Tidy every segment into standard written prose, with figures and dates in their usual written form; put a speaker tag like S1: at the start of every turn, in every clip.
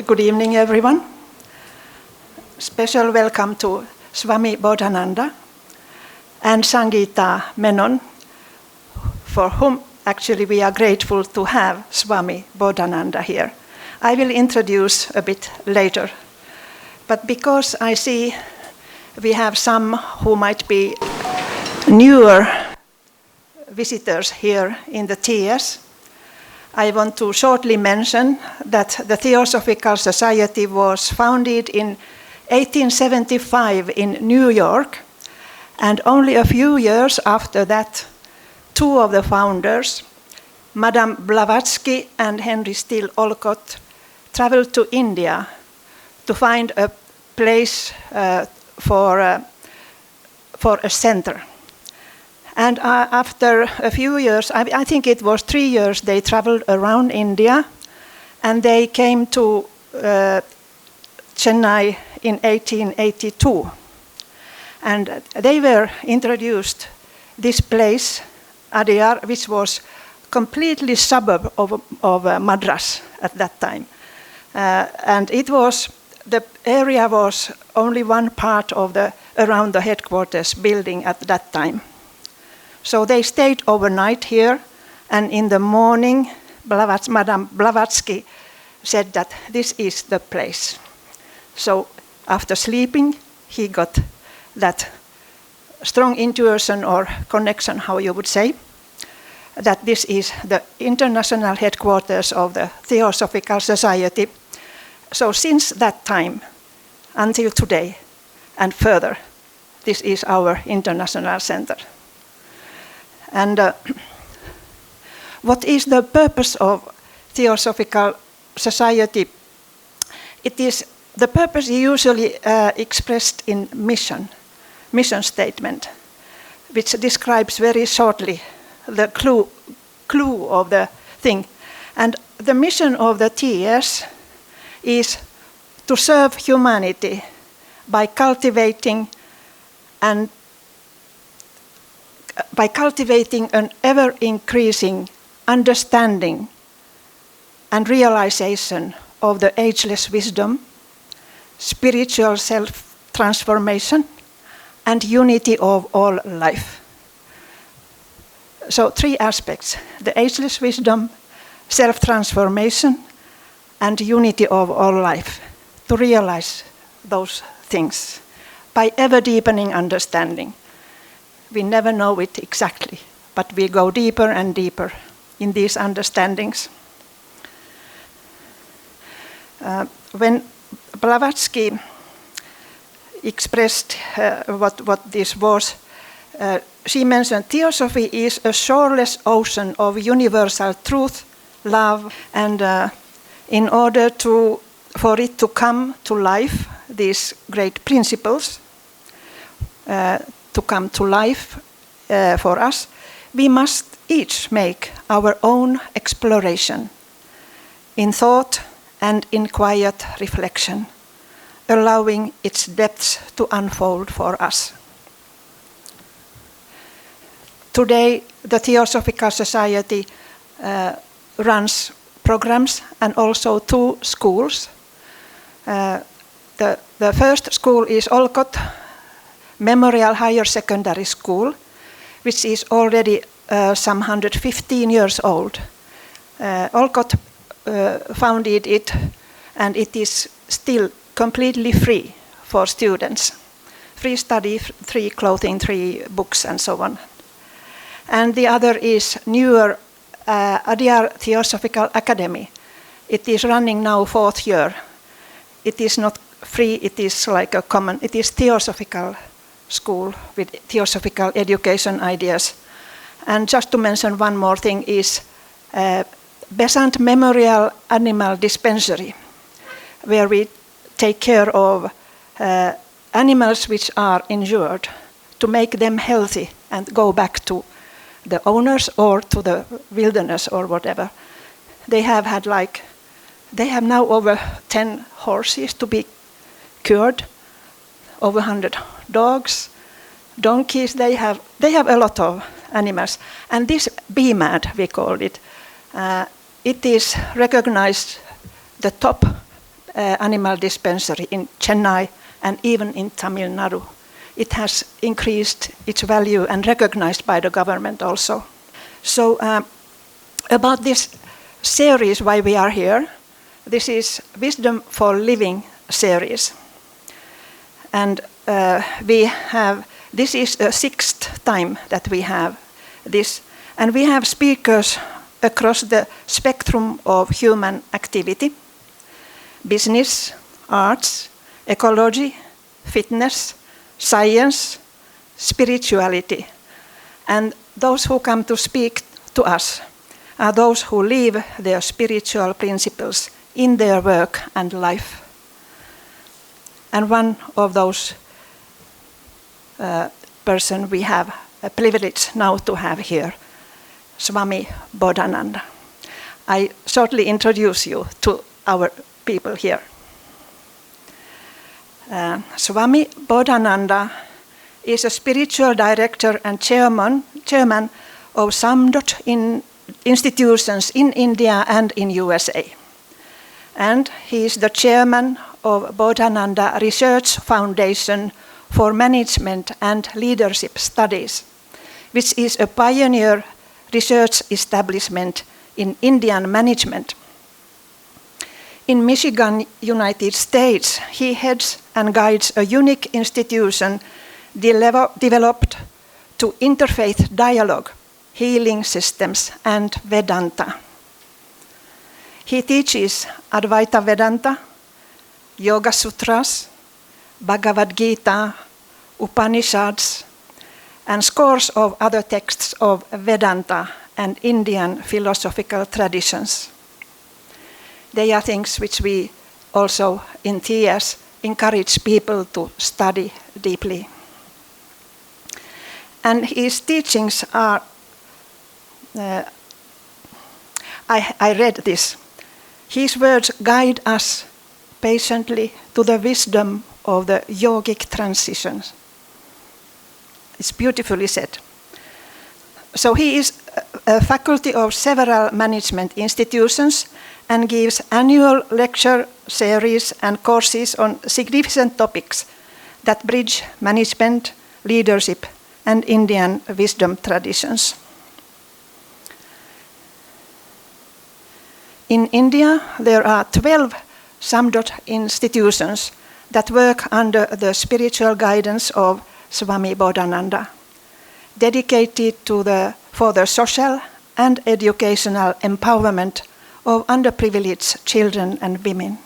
S1: Good evening, everyone. Special welcome to Swami Bodhananda and Sangeeta Menon, for whom actually we are grateful to have Swami Bodhananda here. I will introduce a bit later, but because I see we have some who might be newer visitors here in the TS, I want to shortly mention that the Theosophical Society was founded in 1875 in New York, and only a few years after that, two of the founders, Madame Blavatsky and Henry Steele Olcott, traveled to India to find a place for a center. And after a few years, I think it was 3 years, they traveled around India, and they came to Chennai in 1882. And they were introduced this place, Adyar, which was completely suburb of Madras at that time. And it was, the area was only one part of around the headquarters building at that time. So they stayed overnight here, and in the morning, Madame Blavatsky said that this is the place. So after sleeping, he got that strong intuition or connection, how you would say, that this is the international headquarters of the Theosophical Society. So since that time until today and further, this is our international center. And what is the purpose of Theosophical Society? It is the purpose usually expressed in mission statement, which describes very shortly the clue of the thing. And the mission of the TS is to serve humanity by cultivating an ever-increasing understanding and realization of the ageless wisdom, spiritual self-transformation, and unity of all life. So 3 aspects: the ageless wisdom, self-transformation, and unity of all life, to realize those things by ever-deepening understanding. We never know it exactly, but we go deeper and deeper in these understandings. When Blavatsky expressed what this was, she mentioned Theosophy is a shoreless ocean of universal truth, love, and in order for it to come to life, these great principles, to come to life for us, we must each make our own exploration in thought and in quiet reflection, allowing its depths to unfold for us. Today, the Theosophical Society runs programs and also 2 schools. The first school is Olcott Memorial Higher Secondary School, which is already some 115 years old. Olcott founded it, and it is still completely free for students. Free study, free clothing, free books, and so on. And the other is newer Adyar Theosophical Academy. It is running now 4th year. It is not free, it is like a common, it is Theosophical school with theosophical education ideas. And just to mention one more thing is Besant Memorial Animal Dispensary, where we take care of animals which are injured to make them healthy and go back to the owners or to the wilderness or whatever. They have now over 10 horses to be cured, over 100 dogs, donkeys. They have a lot of animals. And this BMAD, we called it, it is recognized the top animal dispensary in Chennai and even in Tamil Nadu. It has increased its value and recognized by the government also. So about this series, why we are here, this is Wisdom for Living series. And this is the 6th time that we have this. And we have speakers across the spectrum of human activity: business, arts, ecology, fitness, science, spirituality. And those who come to speak to us are those who live their spiritual principles in their work and life. And one of those person we have a privilege now to have here, Swami Bodhananda. I shortly introduce you to our people here. Swami Bodhananda is a spiritual director and chairman of Samdot institutions in India and in USA. And he is the chairman of Bodhananda Research Foundation for Management and Leadership Studies, which is a pioneer research establishment in Indian management. In Michigan, United States, he heads and guides a unique institution developed to interfaith dialogue, healing systems, and Vedanta. He teaches Advaita Vedanta, Yoga Sutras, Bhagavad Gita, Upanishads, and scores of other texts of Vedanta and Indian philosophical traditions. They are things which we also in TS encourage people to study deeply. And his teachings are, I read this. His words guide us patiently to the wisdom of the yogic transitions. It's beautifully said. So he is a faculty of several management institutions and gives annual lecture series and courses on significant topics that bridge management, leadership, and Indian wisdom traditions. In India, there are 12 Samdot institutions that work under the spiritual guidance of Swami Bodhananda, dedicated for the social and educational empowerment of underprivileged children and women.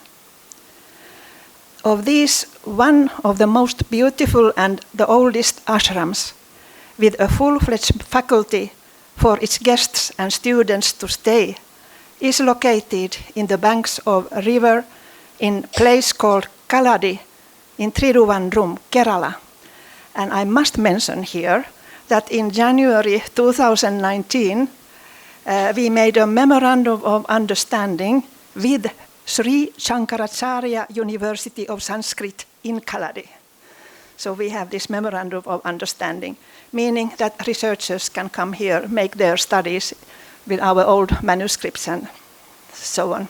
S1: Of these, one of the most beautiful and the oldest ashrams, with a full-fledged faculty for its guests and students to stay, is located in the banks of a river in a place called Kaladi in Trivandrum, Kerala. And I must mention here that in January 2019, we made a memorandum of understanding with Sri Shankaracharya University of Sanskrit in Kaladi. So we have this memorandum of understanding, meaning that researchers can come here, make their studies with our old manuscripts and so on,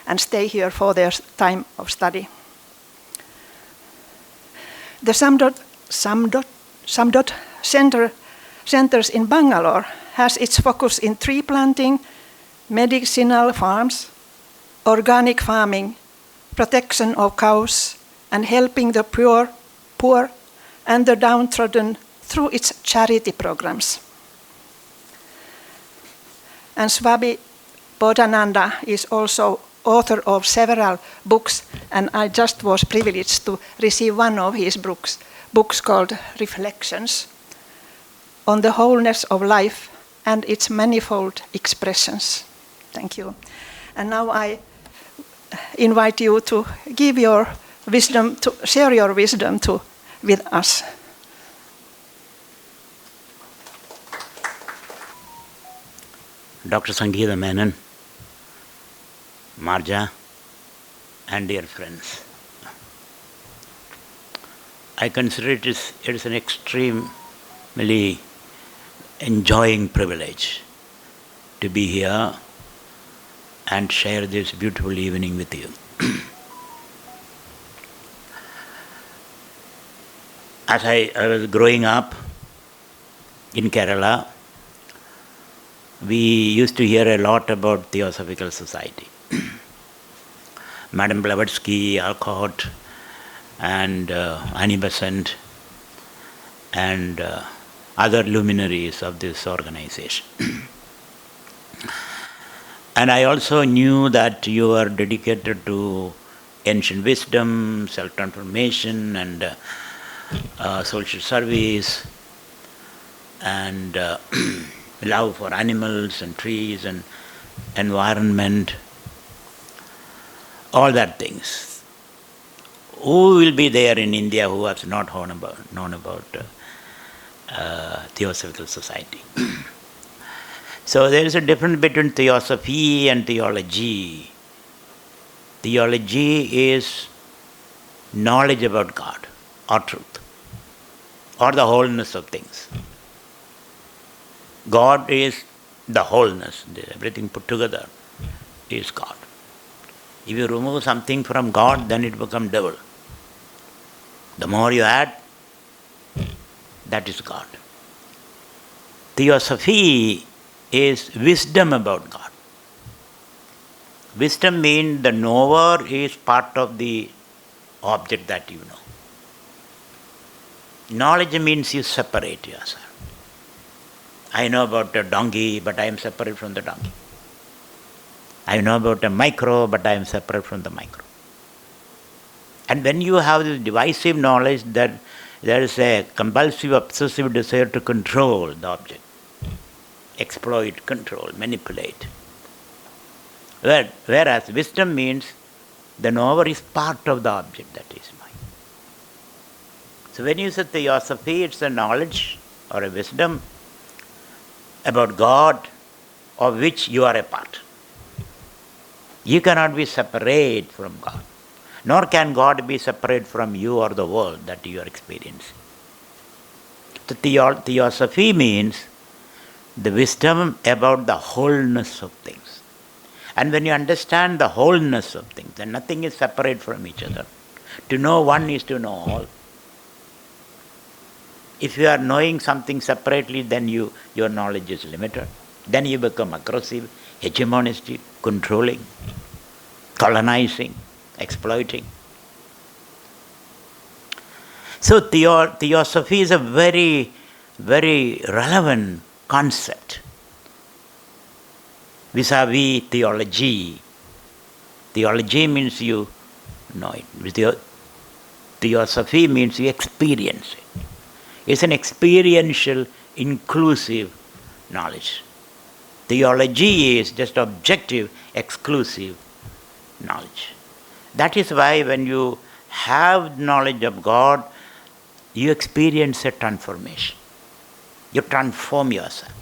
S1: and stay here for their time of study. The Samdot centers in Bangalore has its focus in tree planting, medicinal farms, organic farming, protection of cows, and helping the poor and the downtrodden through its charity programs. And Swami Bodhananda is also author of several books, and I just was privileged to receive one of his books called Reflections on the Wholeness of Life and its Manifold Expressions. Thank you. And now I invite you to give your wisdom, to share your wisdom with us.
S2: Dr. Sangeeta Menon, Marja, and dear friends. I consider it is an extremely enjoying privilege to be here and share this beautiful evening with you. as I was growing up in Kerala, we used to hear a lot about Theosophical Society. Madam Blavatsky, Alcott, and Annie Besant, and other luminaries of this organization. And I also knew that you were dedicated to ancient wisdom, self-transformation, and social service, and love for animals and trees and environment, all that things. Who will be there in India who has not known about Theosophical Society? So there is a difference between theosophy and theology. Theology is knowledge about God or truth or the wholeness of things. God is the wholeness, everything put together is God. If you remove something from God, then it becomes devil. The more you add, that is God. Theosophy is wisdom about God. Wisdom means the knower is part of the object that you know. Knowledge means you separate yourself. I know about a donkey, but I am separate from the donkey. I know about a micro, but I am separate from the micro. And when you have this divisive knowledge, that there is a compulsive, obsessive desire to control the object, exploit, control, manipulate. Whereas wisdom means the knower is part of the object that is mine. So when you say theosophy, it's a knowledge or a wisdom about God of which you are a part. You cannot be separate from God, nor can God be separate from you or the world that you are experiencing. So theosophy means the wisdom about the wholeness of things. And when you understand the wholeness of things, then nothing is separate from each other. To know one is to know all. If you are knowing something separately, then your knowledge is limited. Then you become aggressive, hegemonistic, controlling, colonizing, exploiting. So theosophy is a very, very relevant concept vis-a-vis theology. Theology means you know it. Theosophy means you experience it. It's an experiential, inclusive knowledge. Theology is just objective, exclusive knowledge. That is why when you have knowledge of God, you experience a transformation. You transform yourself.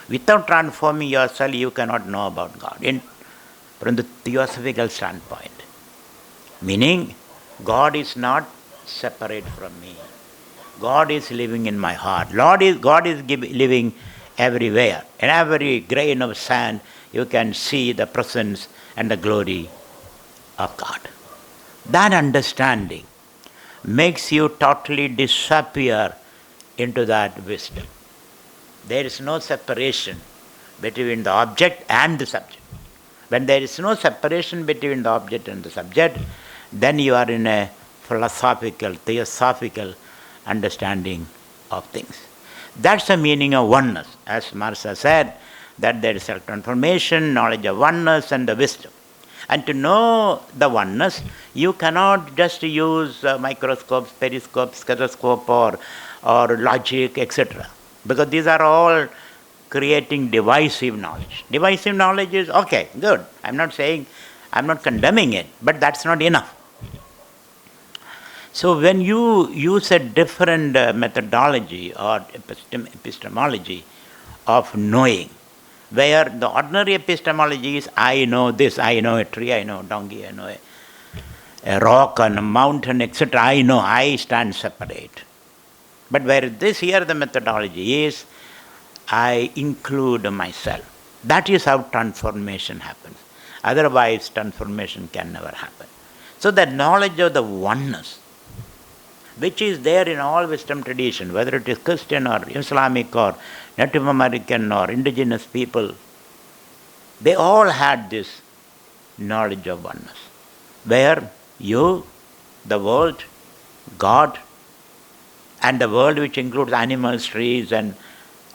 S2: Without transforming yourself, you cannot know about God from the theosophical standpoint. Meaning, God is not separate from me. God is living in my heart. God is living everywhere. In every grain of sand, you can see the presence and the glory of God. That understanding makes you totally disappear into that wisdom. There is no separation between the object and the subject. When there is no separation between the object and the subject, then you are in a philosophical, theosophical understanding of things. That's the meaning of oneness. As Marja said, that there is self-transformation, knowledge of oneness, and the wisdom. And to know the oneness, you cannot just use microscopes, periscopes, stethoscope, or logic, etc. Because these are all creating divisive knowledge. Divisive knowledge is okay, good. I'm not condemning it, but that's not enough. So when you use a different methodology or epistemology of knowing, where the ordinary epistemology is I know this, I know a tree, I know a donkey, I know a rock and a mountain, etc. I know, I stand separate. But where this here the methodology is I include myself. That is how transformation happens. Otherwise transformation can never happen. So the knowledge of the oneness, which is there in all wisdom tradition, whether it is Christian or Islamic or Native American or indigenous people. They all had this knowledge of oneness, where you, the world, God, and the world which includes animals, trees, and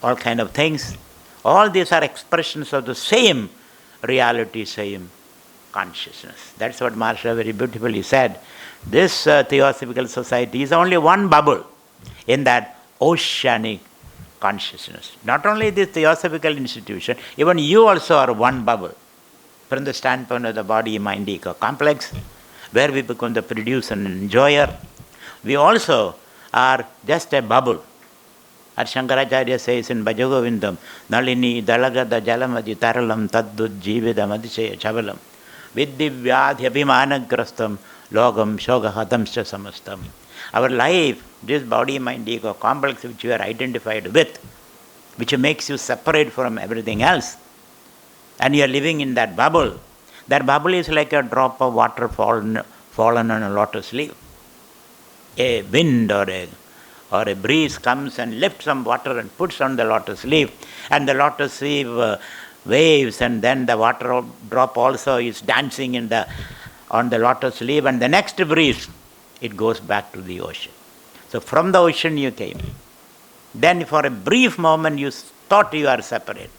S2: all kind of things, all these are expressions of the same reality, same consciousness. That's what Marja very beautifully said. This Theosophical Society is only one bubble in that oceanic consciousness. Not only this Theosophical institution, even you also are one bubble from the standpoint of the body-mind-ego complex, where we become the producer and enjoyer. We also are just a bubble. As Shankaracharya says in Bhajagovindam, Nalini dalagada jalamadi taralam taddud jividam adisaya chavalam viddi vyadhi abhimanagrastam logam shogahatamscha samastam. Our life, this body, mind, ego complex which you are identified with, which makes you separate from everything else, and you are living in that bubble is like a drop of water fallen on a lotus leaf. A wind or a breeze comes and lifts some water and puts on the lotus leaf, and the lotus leaf waves, and then the water drop also is dancing on the lotus leaf, and the next breeze it goes back to the ocean. So from the ocean you came. Then for a brief moment you thought you are separate.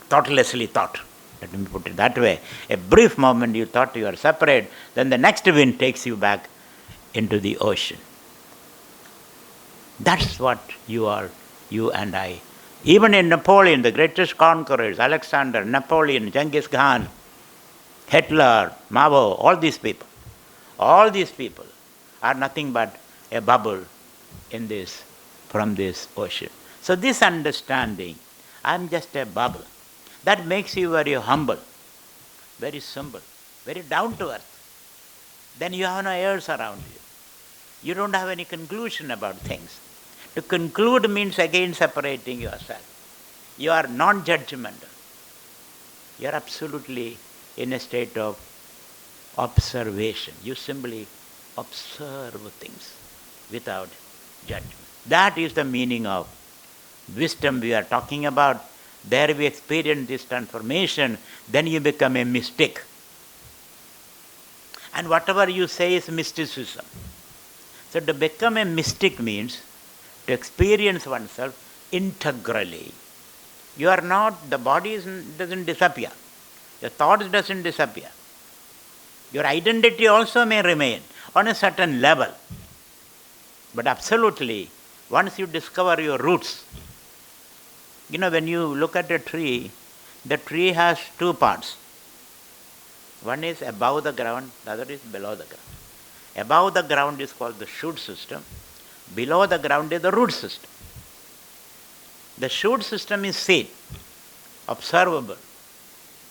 S2: Thoughtlessly thought. Let me put it that way. A brief moment you thought you are separate, then the next wind takes you back into the ocean. That's what you are, you and I. Even in Napoleon, the greatest conquerors, Alexander, Napoleon, Genghis Khan, Hitler, Mao, all these people are nothing but a bubble from this ocean. So this understanding, I am just a bubble, that makes you very humble, very simple, very down to earth. Then you have no airs around you. You don't have any conclusion about things. To conclude means again separating yourself. You are non-judgmental. You are absolutely in a state of observation. You simply observe things without judgment. That is the meaning of wisdom we are talking about. There we experience this transformation, then you become a mystic. And whatever you say is mysticism. So to become a mystic means to experience oneself integrally. You are not, the body doesn't disappear. Your thoughts doesn't disappear. Your identity also may remain on a certain level. But absolutely, once you discover your roots, when you look at a tree, the tree has two parts. One is above the ground, the other is below the ground. Above the ground is called the shoot system. Below the ground is the root system. The shoot system is seen, observable.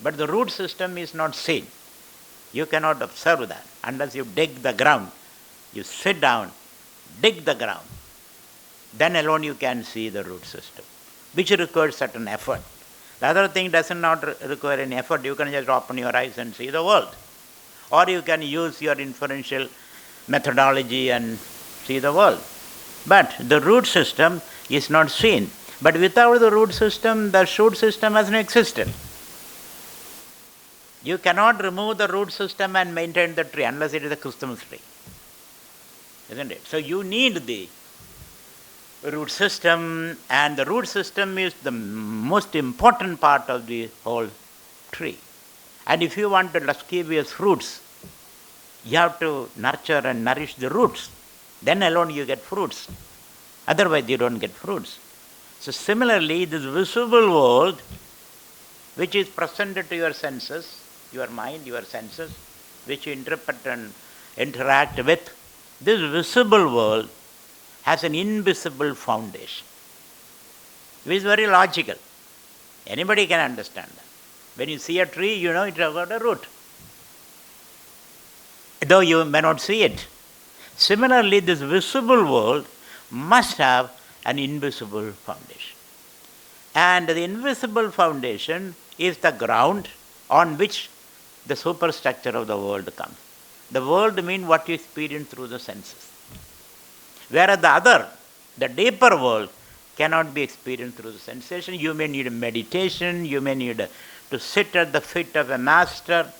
S2: But the root system is not seen. You cannot observe that unless you dig the ground. You sit down, dig the ground. Then alone you can see the root system, which requires certain effort. The other thing does not require any effort. You can just open your eyes and see the world. Or you can use your inferential methodology and see the world. But the root system is not seen. But without the root system, the shoot system has no existence. You cannot remove the root system and maintain the tree unless it is a Christmas tree. Isn't it? So you need the root system, and the root system is the most important part of the whole tree. And if you want the luscivious fruits, you have to nurture and nourish the roots. Then alone you get fruits. Otherwise you don't get fruits. So similarly, this visible world, which is presented to your senses, your mind, your senses, which you interpret and interact with, this visible world has an invisible foundation. It is very logical. Anybody can understand that. When you see a tree, you know it has got a root, though you may not see it. Similarly, this visible world must have an invisible foundation. And the invisible foundation is the ground on which the superstructure of the world comes. The world means what you experience through the senses. Whereas the other, the deeper world, cannot be experienced through the sensation. You may need a meditation, you may need to sit at the feet of a master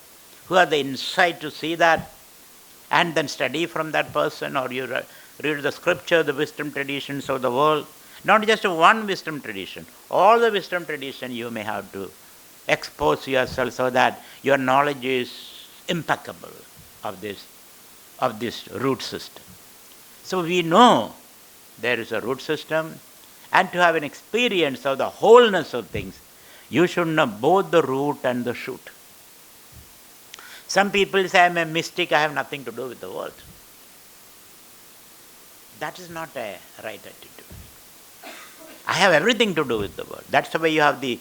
S2: who has the insight to see that, and then study from that person, or you read the scripture, the wisdom traditions of the world. Not just one wisdom tradition, all the wisdom tradition you may have to expose yourself so that your knowledge is impeccable of this root system. So we know there is a root system, and to have an experience of the wholeness of things, you should know both the root and the shoot. Some people say, I'm a mystic, I have nothing to do with the world. That is not a right attitude. I have everything to do with the world. That's why you have the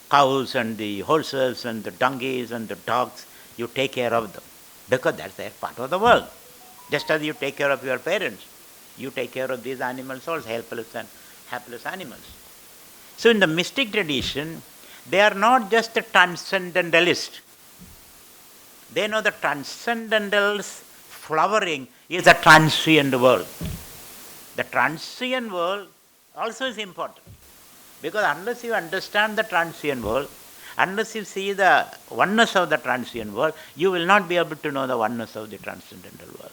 S2: cows and the horses and the donkeys and the dogs. You take care of them because that's their part of the world. Just as you take care of your parents, you take care of these animals also, helpless and hapless animals. So in the mystic tradition, they are not just a transcendentalist. They know the transcendental's flowering is a transient world. The transient world also is important. Because unless you understand the transient world, unless you see the oneness of the transient world, you will not be able to know the oneness of the transcendental world.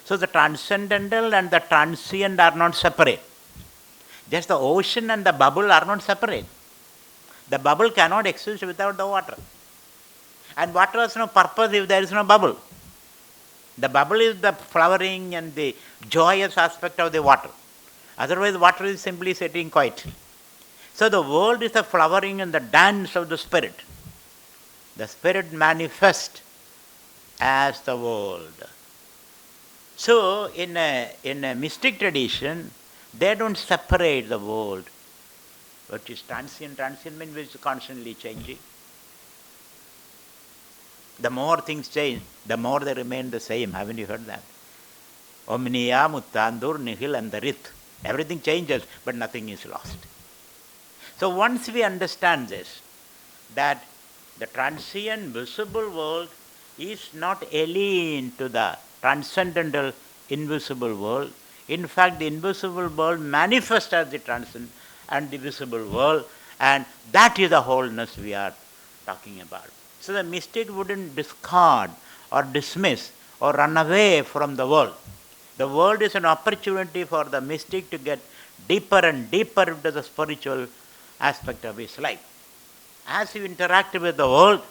S2: So the transcendental and the transient are not separate. Just the ocean and the bubble are not separate. The bubble cannot exist without the water. And water has no purpose if there is no bubble. The bubble is the flowering and the joyous aspect of the water. Otherwise, water is simply sitting quiet. So the world is the flowering and the dance of the spirit. The spirit manifests as the world. So in a mystic tradition, they don't separate the world. What is transient? Transient means it's constantly changing. The more things change, the more they remain the same. Haven't you heard that? Omnia, Muttandur, Nihil and the Rith. Everything changes, but nothing is lost. So once we understand this, that the transient visible world is not alien to the transcendental invisible world. In fact, the invisible world manifests as the transcendent and the visible world, and that is the wholeness we are talking about. So the mystic wouldn't discard or dismiss or run away from the world. The world is an opportunity for the mystic to get deeper and deeper into the spiritual aspect of his life. As you interact with the world,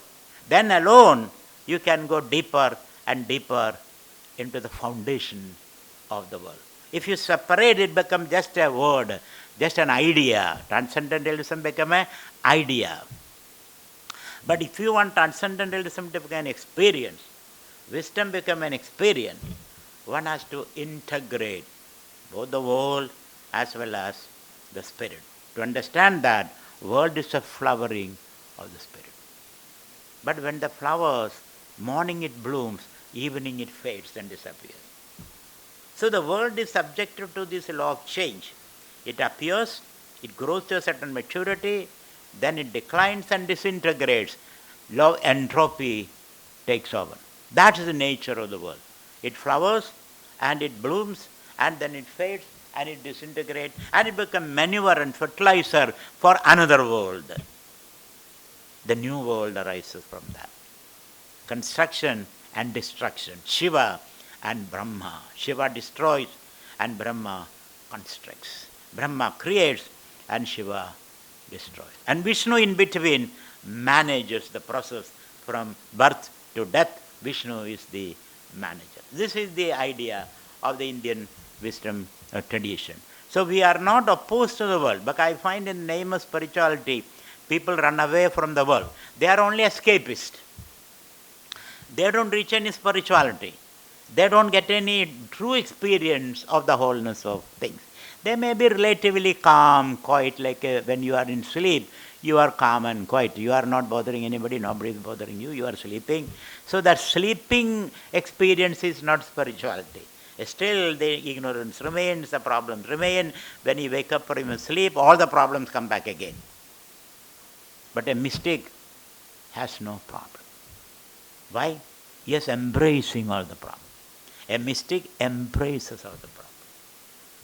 S2: then alone you can go deeper and deeper into the foundation of the world. If you separate, it becomes just a word, just an idea. Transcendentalism becomes an idea. But if you want transcendentalism to become an experience, wisdom become an experience, one has to integrate both the world as well as the spirit. To understand that, world is a flowering of the spirit. But when the flowers, morning it blooms, evening it fades and disappears. So the world is subjected to this law of change. It appears, it grows to a certain maturity, then it declines and disintegrates. Law of entropy takes over. That is the nature of the world. It flowers and it blooms and then it fades and it disintegrates and it becomes manure and fertilizer for another world. The new world arises from that. Construction and destruction. Shiva and Brahma. Shiva destroys and Brahma constructs. Brahma creates and Shiva destroys. And Vishnu in between manages the process from birth to death. Vishnu is the manager. This is the idea of the Indian wisdom tradition. So we are not opposed to the world, but I find in the name of spirituality, people run away from the world. They are only escapists. They don't reach any spirituality. They don't get any true experience of the wholeness of things. They may be relatively calm, quiet, like when you are in sleep, you are calm and quiet. You are not bothering anybody, nobody is bothering you, you are sleeping. So that sleeping experience is not spirituality. Still the ignorance remains, the problems remain. When you wake up from your sleep, all the problems come back again. But a mystic has no problem. Why? He is embracing all the problems. A mystic embraces all the problems.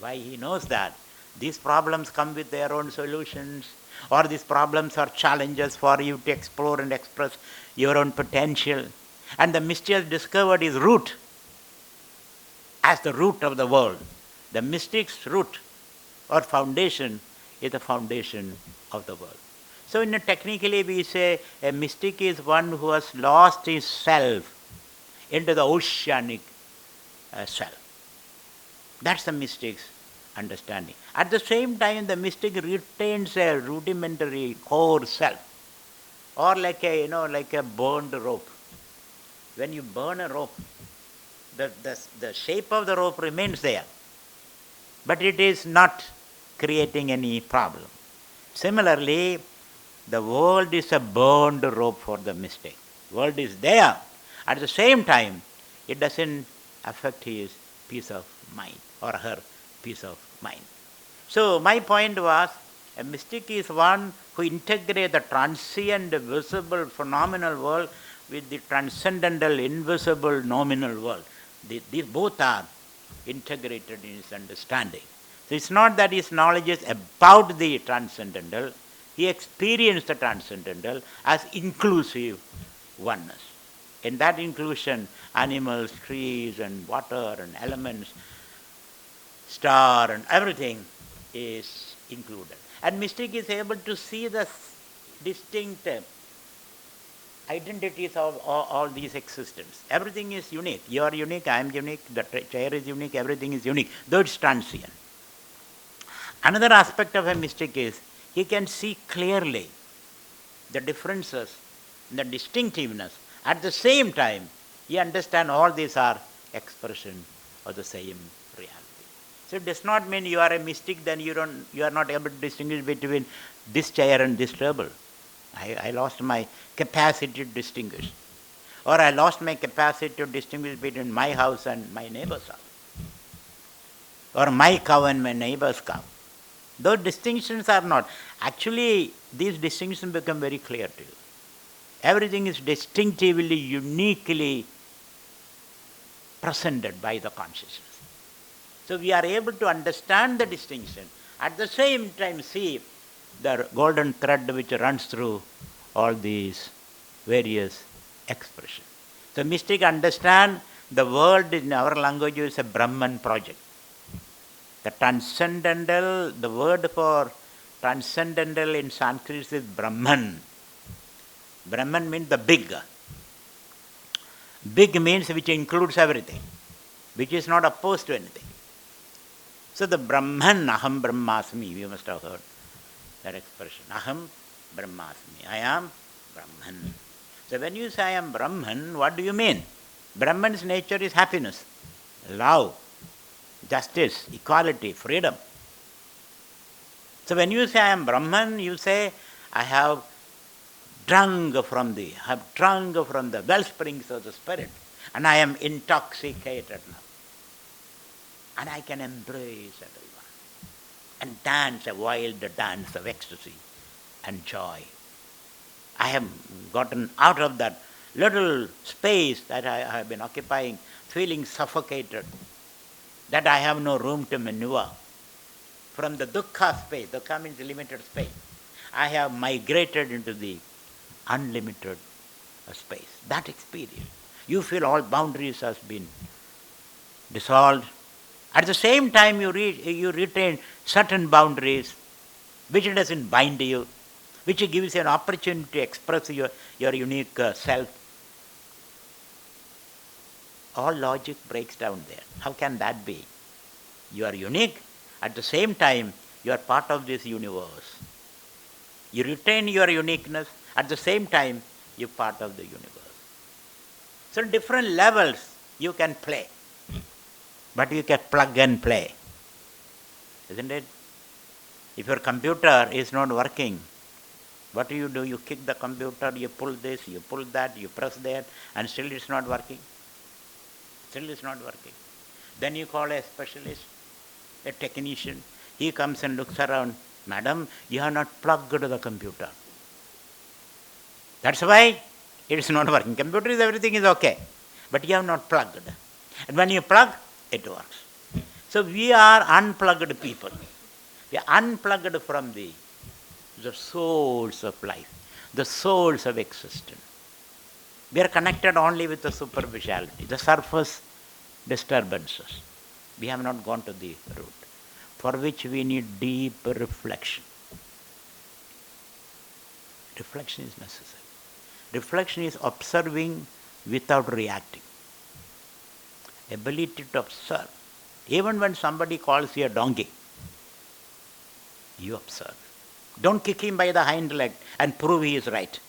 S2: Why? He knows that these problems come with their own solutions, or these problems are challenges for you to explore and express your own potential. And the mystic has discovered his root as the root of the world. The mystic's root or foundation is the foundation of the world. So technically we say a mystic is one who has lost his self into the oceanic self. That's the mystic's understanding. At the same time, the mystic retains a rudimentary core self, or like a burned rope. When you burn a rope, the shape of the rope remains there, but it is not creating any problem. Similarly, the world is a burned rope for the mystic. World is there. At the same time, it doesn't affect his peace of mind or her peace of mind. So my point was, a mystic is one who integrates the transient, visible, phenomenal world with the transcendental, invisible, nominal world. These both are integrated in his understanding. So it's not that his knowledge is about the transcendental. He experienced the transcendental as inclusive oneness. In that inclusion, animals, trees, and water, and elements, star, and everything is included. And mystic is able to see the distinct identities of all these existence. Everything is unique. You are unique, I am unique, the chair is unique, everything is unique, though it's transient. Another aspect of a mystic is he can see clearly the differences, the distinctiveness. At the same time, he understands all these are expression of the same reality. So it does not mean you are a mystic, then you are not able to distinguish between this chair and this table. I lost my capacity to distinguish. Or I lost my capacity to distinguish between my house and my neighbor's house. Or my cow and my neighbor's cow. Those distinctions are not. Actually, these distinctions become very clear to you. Everything is distinctively, uniquely presented by the consciousness. So we are able to understand the distinction. At the same time, see the golden thread which runs through all these various expressions. So mystic understand the world in our language is a Brahman project. The transcendental, the word for transcendental in Sanskrit is Brahman. Brahman means the big. Big means which includes everything, which is not opposed to anything. So the Brahman, Aham Brahmasmi, you must have heard that expression. Aham Brahmasmi, I am Brahman. So when you say I am Brahman, what do you mean? Brahman's nature is happiness, love, justice, equality, freedom. So when you say I am Brahman, you say I have drunk from the well springs of the spirit, and I am intoxicated now. And I can embrace everyone and dance a wild dance of ecstasy and joy. I have gotten out of that little space that I have been occupying, feeling suffocated, that I have no room to maneuver. From the dukkha space, dukkha means limited space, I have migrated into the unlimited space. That experience. You feel all boundaries has been dissolved. At the same time, you retain certain boundaries which doesn't bind you, which gives you an opportunity to express your unique self. All logic breaks down there. How can that be? You are unique. At the same time, you are part of this universe. You retain your uniqueness. At the same time, you are part of the universe. So different levels you can play. But you can plug and play. Isn't it? If your computer is not working, what do? You kick the computer, you pull this, you pull that, you press that, and still it's not working. Still it's not working. Then you call a specialist, a technician. He comes and looks around. Madam, you have not plugged the computer. That's why it is not working. Computer is everything is okay, but you have not plugged. And when you plug, it works. So we are unplugged people. We are unplugged from the source of life, the source of existence. We are connected only with the superficiality, the surface disturbances. We have not gone to the root, for which we need deep reflection. Reflection is necessary. Reflection is observing without reacting. Ability to observe. Even when somebody calls you a donkey, you observe. Don't kick him by the hind leg and prove he is right.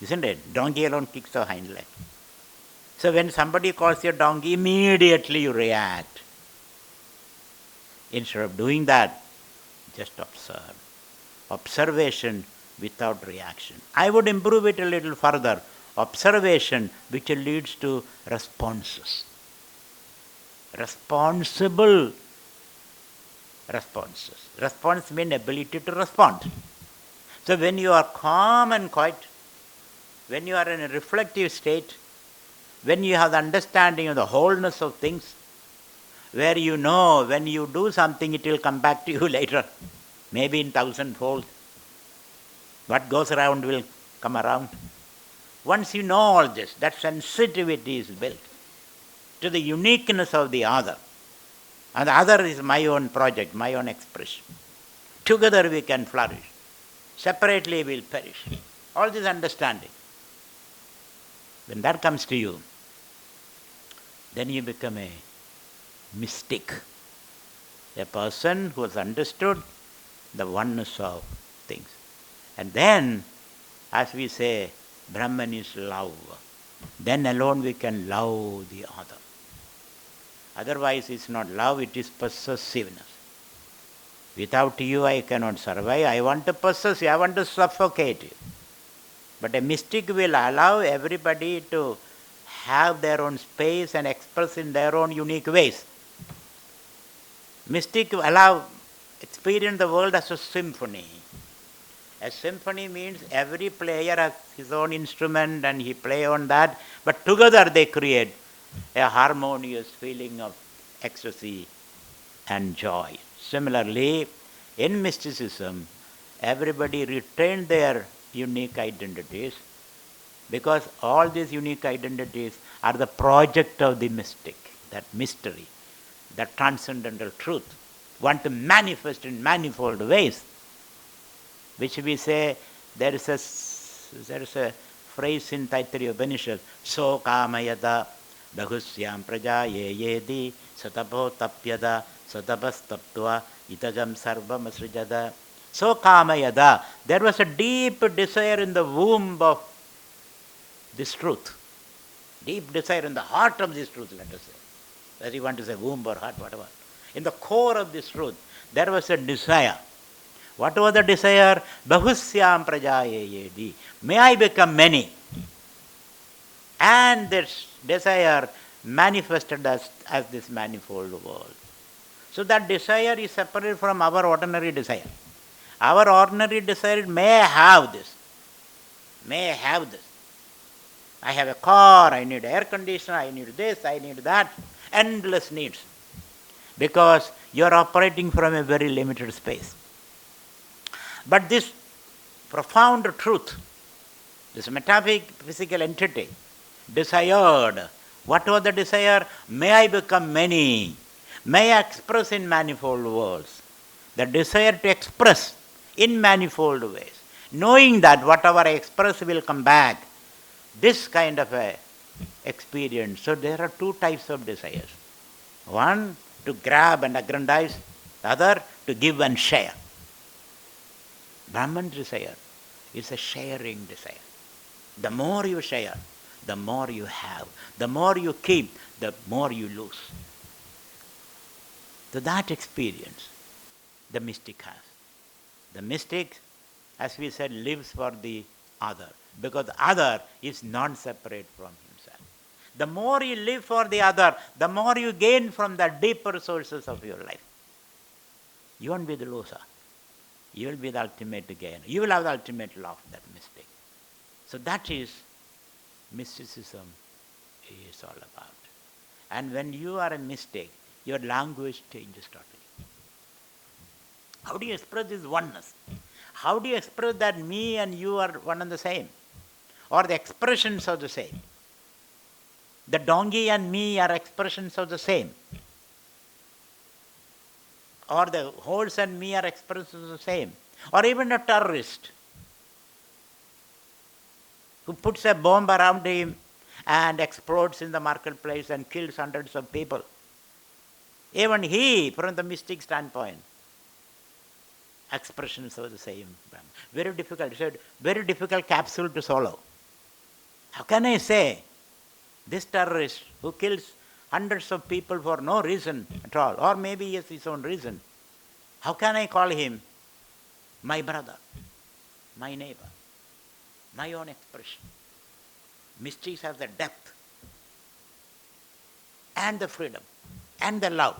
S2: Isn't it? Donkey alone kicks the hind leg. So when somebody calls you a donkey, immediately you react. Instead of doing that, just observe. Observation without reaction. I would improve it a little further. Observation which leads to responses. Responsible responses. Response means ability to respond. So when you are calm and quiet, when you are in a reflective state, when you have the understanding of the wholeness of things, where you know when you do something it will come back to you later, maybe in thousandfold. What goes around will come around. Once you know all this, that sensitivity is built to the uniqueness of the other. And the other is my own project, my own expression. Together we can flourish. Separately we will perish. All this understanding. When that comes to you, then you become a mystic. A person who has understood the oneness of things. And then, as we say, Brahman is love. Then alone we can love the other. Otherwise it's not love, it is possessiveness. Without you I cannot survive. I want to possess you, I want to suffocate you. But a mystic will allow everybody to have their own space and express in their own unique ways. Mystic will experience the world as a symphony. A symphony means every player has his own instrument and he plays on that, but together they create a harmonious feeling of ecstasy and joy. Similarly, in mysticism, everybody retained their unique identities, because all these unique identities are the project of the mystic, that mystery, that transcendental truth, want to manifest in manifold ways, which we say, there is a phrase in Taittiriya Upanishad, so kamayata bahusyam praja ye yedi satapo tapyada satabas taptva itajam sarvam asrijada. So kamayada, there was a deep desire in the womb of this truth. Deep desire in the heart of this truth, let us say. Whether you want to say womb or heart, whatever. In the core of this truth, there was a desire. What was the desire? Bahusyam prajayayedi. May I become many. And this desire manifested as this manifold world. So that desire is separate from our ordinary desire. Our ordinary desire may have this. May have this. I have a car, I need air conditioner, I need this, I need that. Endless needs. Because you are operating from a very limited space. But this profound truth, this metaphysical entity, desired. What was the desire? May I become many. May I express in manifold worlds. The desire to express in manifold ways. Knowing that whatever I express will come back. This kind of a experience. So there are two types of desires. One, to grab and aggrandize. The other, to give and share. Brahman desire is a sharing desire. The more you share, the more you have. The more you keep, the more you lose. So that experience the mystic has. The mystic, as we said, lives for the other, because the other is non-separate from himself. The more you live for the other, the more you gain from the deeper sources of your life. You won't be the loser. You will be the ultimate gainer. You will have the ultimate love, that mystic. So that is mysticism is all about. And when you are a mystic, your language changes totally. How do you express this oneness? How do you express that me and you are one and the same? Or the expressions are the same? The donkey and me are expressions of the same. Or the horse and me are expressions of the same. Or even a terrorist who puts a bomb around him and explodes in the marketplace and kills hundreds of people. Even he, from the mystic standpoint, expressions of the same. Very difficult. It's a very difficult capsule to swallow. How can I say this terrorist who kills hundreds of people for no reason at all, or maybe he has his own reason, how can I call him my brother, my neighbor, my own expression? Mystics have the depth and the freedom and the love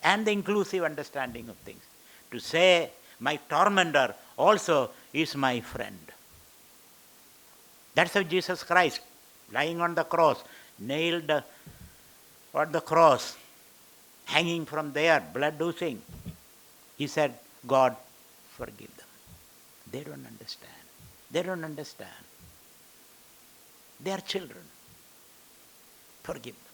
S2: and the inclusive understanding of things to say my tormentor also is my friend. That's how Jesus Christ, lying on the cross, nailed on the cross, hanging from there, blood oozing, he said, God, forgive them. They don't understand. They don't understand. They are children. Forgive them.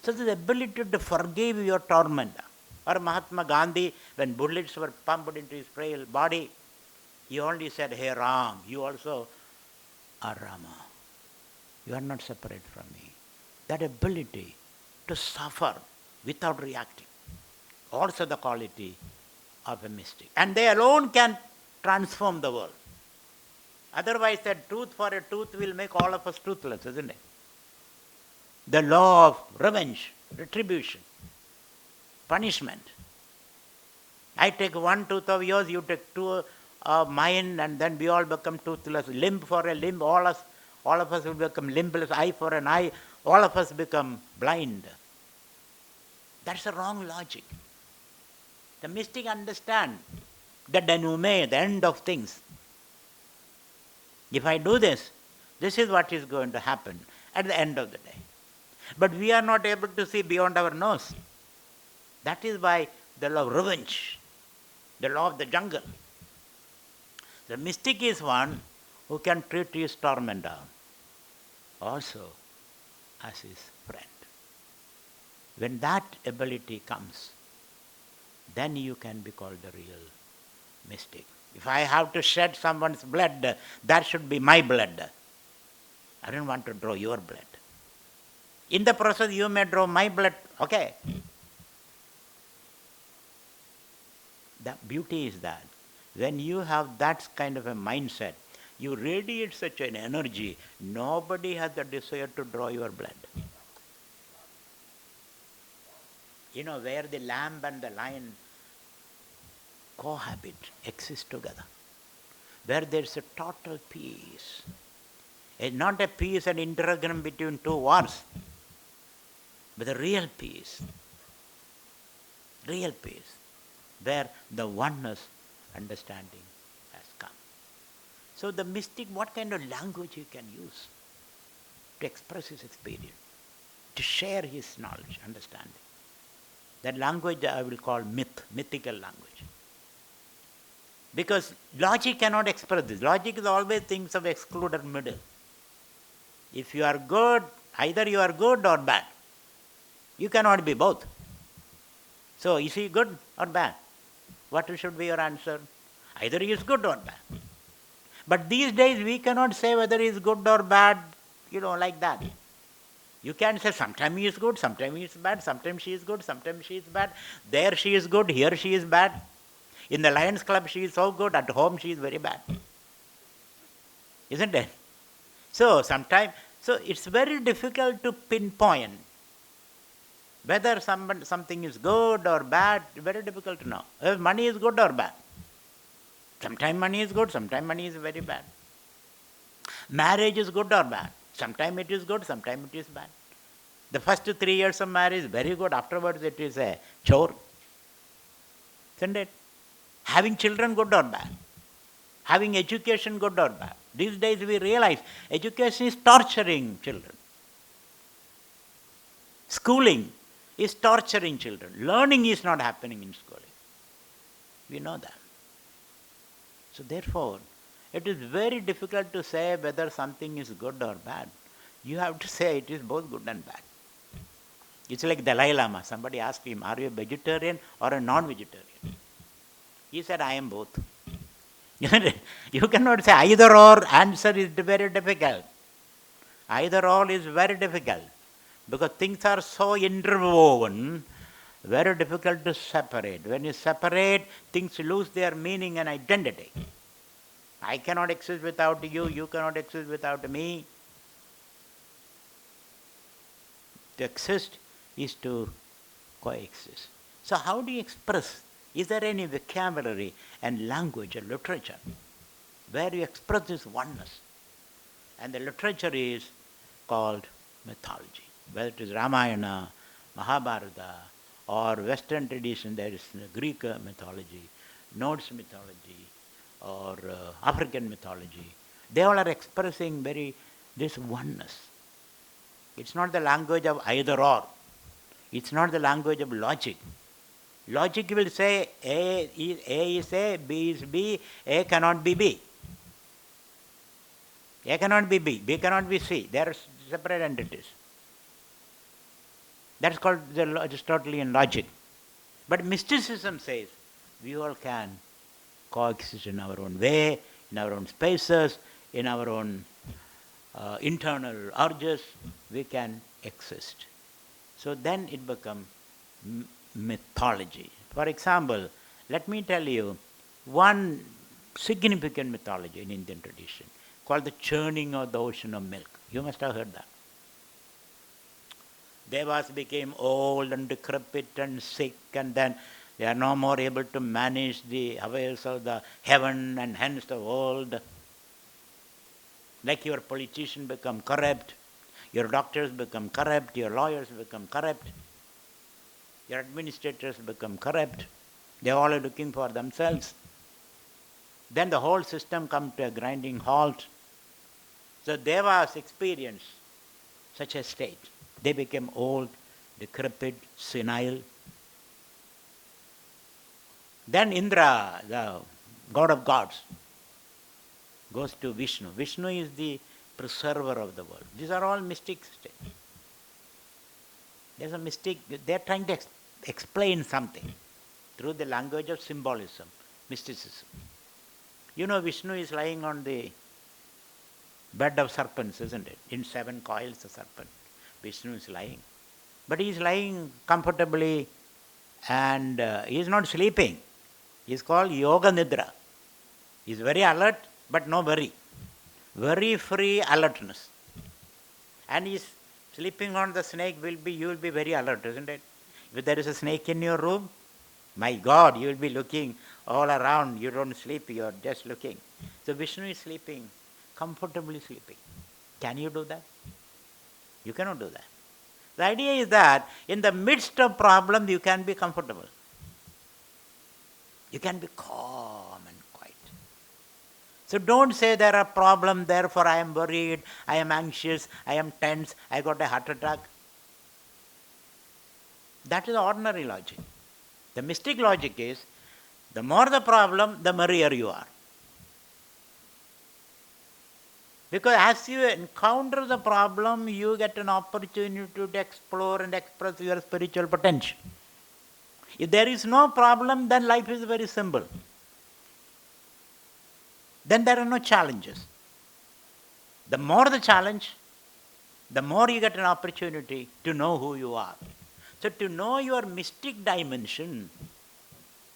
S2: So the ability to forgive your tormentor. Or Mahatma Gandhi, when bullets were pumped into his frail body, he only said, hey Ram, you also are Rama. You are not separate from me. That ability to suffer without reacting, also the quality of a mystic. And they alone can transform the world. Otherwise, that tooth for a tooth will make all of us toothless, isn't it? The law of revenge, retribution, punishment. I take one tooth of yours, you take two of mine, and then we all become toothless. Limb for a limb, all of us will become limbless. Eye for an eye, all of us become blind. That's a wrong logic. The mystic understand the denouement, the end of things. If I do this, this is what is going to happen at the end of the day. But we are not able to see beyond our nose. That is why the law of revenge, the law of the jungle. The mystic is one who can treat his tormentor also as his friend. When that ability comes, then you can be called the real mystic. If I have to shed someone's blood, that should be my blood. I don't want to draw your blood. In the process, you may draw my blood. Okay. The beauty is that when you have that kind of a mindset, you radiate such an energy, nobody has the desire to draw your blood. You know, where the lamb and the lion cohabit, exist together, where there is a total peace. It's not a peace and interregnum between two wars, but a real peace, where the oneness understanding has come. So the mystic, what kind of language he can use to express his experience, to share his knowledge, understanding. That language I will call mythical language. Because logic cannot express this. Logic is always things of excluded middle. If you are good, either you are good or bad. You cannot be both. So is he good or bad? What should be your answer? Either he is good or bad. But these days we cannot say whether he is good or bad, like that. You can say sometimes he is good, sometimes he is bad, sometimes she is good, sometimes she is bad. There she is good, here she is bad. In the Lions Club she is so good, at home she is very bad. Isn't it? So it's very difficult to pinpoint whether something is good or bad, very difficult to know. If money is good or bad. Sometimes money is good, sometimes money is very bad. Marriage is good or bad. Sometimes it is good, sometimes it is bad. The first 3 years of marriage is very good, afterwards it is a chore. Isn't it? Having children good or bad? Having education good or bad? These days we realize education is torturing children. Schooling is torturing children. Learning is not happening in schooling. We know that. So therefore, it is very difficult to say whether something is good or bad. You have to say it is both good and bad. It's like Dalai Lama. Somebody asked him, are you a vegetarian or a non-vegetarian? He said, I am both. You cannot say either or. Answer is very difficult. Either or is very difficult. Because things are so interwoven, very difficult to separate. When you separate, things lose their meaning and identity. I cannot exist without you, you cannot exist without me. To exist is to coexist. So how do you express? Is there any vocabulary and language or literature where you express this oneness? And the literature is called mythology. Whether it is Ramayana, Mahabharata, or Western tradition, there is Greek mythology, Norse mythology, or African mythology. They all are expressing this oneness. It's not the language of either or. It's not the language of logic. Logic will say A is A, B is B, A cannot be B. A cannot be B, B cannot be C. They are separate entities. That's called the Aristotelian logic. But mysticism says we all can coexist in our own way, in our own spaces, in our own internal urges. We can exist. So then it becomes mythology. For example, let me tell you one significant mythology in Indian tradition called the churning of the ocean of milk. You must have heard that. Devas became old and decrepit and sick, and then they are no more able to manage the affairs of the heaven and hence the world. Like your politicians become corrupt, your doctors become corrupt, your lawyers become corrupt, your administrators become corrupt. They all are looking for themselves. Then the whole system comes to a grinding halt. So Devas experienced such a state. They became old, decrepit, senile. Then Indra, the god of gods, goes to Vishnu. Vishnu is the preserver of the world. These are all mystic states. There's a mystic, they're trying to explain something through the language of symbolism, mysticism. You know, Vishnu is lying on the bed of serpents, isn't it? In 7 coils, the serpent. Vishnu is lying. But he is lying comfortably and he is not sleeping. He is called Yoga Nidra. He is very alert, but no worry. Very free alertness. And he is sleeping on the snake, you will be very alert, isn't it? If there is a snake in your room, my God, you will be looking all around. You don't sleep, you are just looking. So Vishnu is sleeping, comfortably sleeping. Can you do that? You cannot do that. The idea is that in the midst of problem, you can be comfortable. You can be calm and quiet. So don't say there are problems, therefore I am worried, I am anxious, I am tense, I got a heart attack. That is the ordinary logic. The mystic logic is, the more the problem, the merrier you are. Because as you encounter the problem, you get an opportunity to explore and express your spiritual potential. If there is no problem, then life is very simple. Then there are no challenges. The more the challenge, the more you get an opportunity to know who you are. So to know your mystic dimension,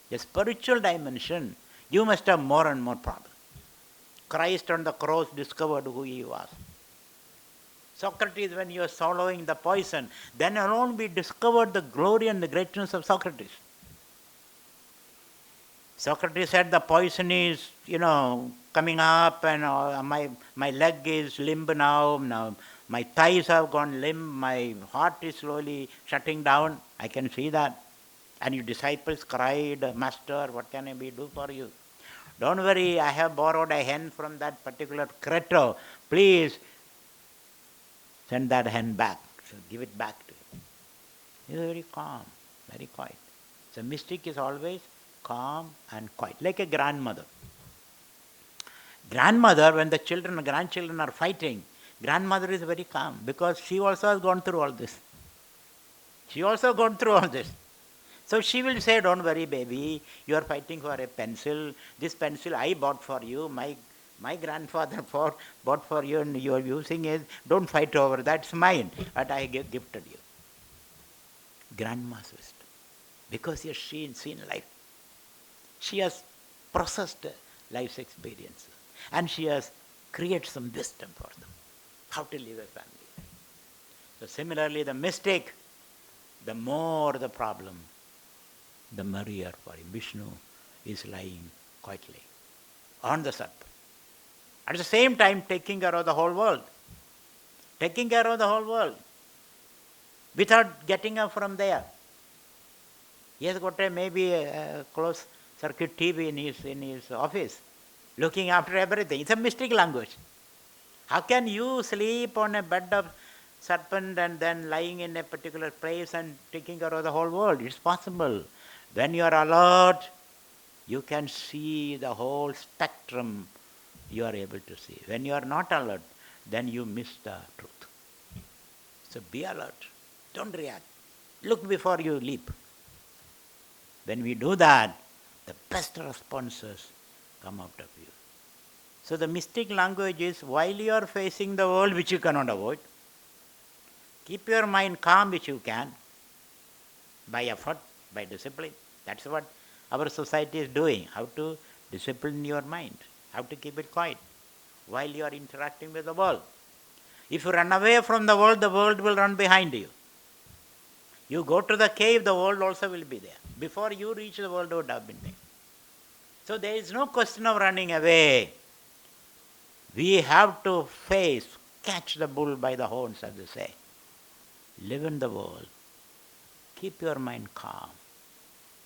S2: the spiritual dimension, you must have more and more problems. Christ on the cross discovered who he was. Socrates, when he was swallowing the poison, then alone we discovered the glory and the greatness of Socrates. Socrates said the poison is, coming up and my leg is limp now my thighs have gone limp, my heart is slowly shutting down. I can see that. And your disciples cried, Master, what can I do for you? Don't worry, I have borrowed a hen from that particular Creto. Please send that hen back. So give it back to him. He is very calm, very quiet. So mystic is always calm and quiet, like a grandmother. Grandmother, when the grandchildren are fighting, grandmother is very calm because she also has gone through all this. She also gone through all this. So she will say, don't worry baby, you are fighting for a pencil. This pencil I bought for you, my grandfather bought for you and you are using it. Don't fight over, that's mine, but I gifted you. Grandma's wisdom. Because she has seen life. She has processed life's experiences. And she has created some wisdom for them. How to live a family life. So similarly, the mystic, the more the problem, the merrier for him. Vishnu is lying quietly on the serpent. At the same time, taking care of the whole world. Taking care of the whole world. Without getting up from there. He has got maybe a closed circuit TV in his office, looking after everything. It's a mystic language. How can you sleep on a bed of serpent and then lying in a particular place and taking care of the whole world? It's possible. When you are alert, you can see the whole spectrum you are able to see. When you are not alert, then you miss the truth. So be alert. Don't react. Look before you leap. When we do that, the best responses come out of you. So the mystic language is, while you are facing the world which you cannot avoid, keep your mind calm which you can, by effort, by discipline. That's what our society is doing, how to discipline your mind, how to keep it quiet while you are interacting with the world. If you run away from the world will run behind you. You go to the cave, the world also will be there. Before you reach the world, would have been there. So there is no question of running away. We have to catch the bull by the horns, as they say. Live in the world. Keep your mind calm.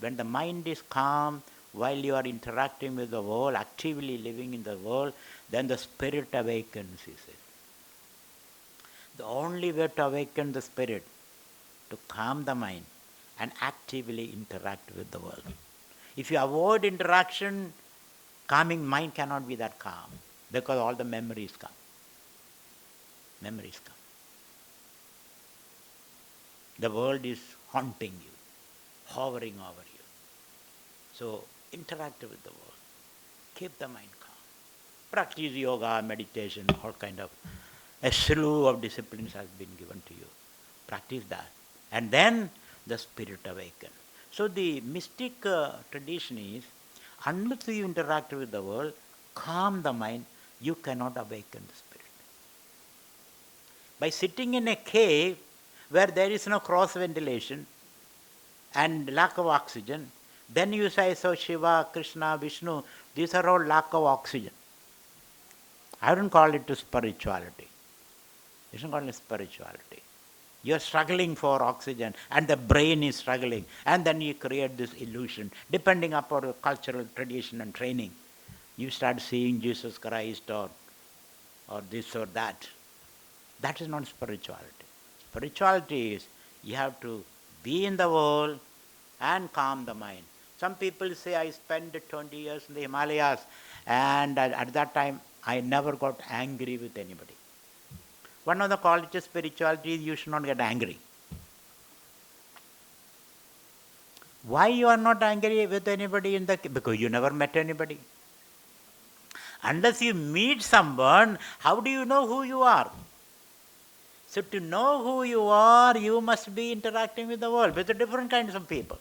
S2: When the mind is calm, while you are interacting with the world, actively living in the world, then the spirit awakens, he says. The only way to awaken the spirit, to calm the mind and actively interact with the world. If you avoid interaction, calming mind cannot be that calm because all the memories come. Memories come. The world is haunting you, hovering over you. So interact with the world. Keep the mind calm. Practice yoga, meditation, all kind of a slew of disciplines has been given to you. Practice that. And then the spirit awakens. So the mystic tradition is, unless you interact with the world, calm the mind, you cannot awaken the spirit. By sitting in a cave where there is no cross ventilation and lack of oxygen, then you say, so Shiva, Krishna, Vishnu, these are all lack of oxygen. I don't call it spirituality. You shouldn't call it spirituality. You are struggling for oxygen and the brain is struggling, and then you create this illusion. Depending upon your cultural tradition and training, you start seeing Jesus Christ or this or that. That is not spirituality. Spirituality is you have to be in the world and calm the mind. Some people say, I spent 20 years in the Himalayas and at that time I never got angry with anybody. One of the qualities of spirituality is you should not get angry. Why you are not angry with anybody because you never met anybody. Unless you meet someone, how do you know who you are? So to know who you are, you must be interacting with the world, with the different kinds of people.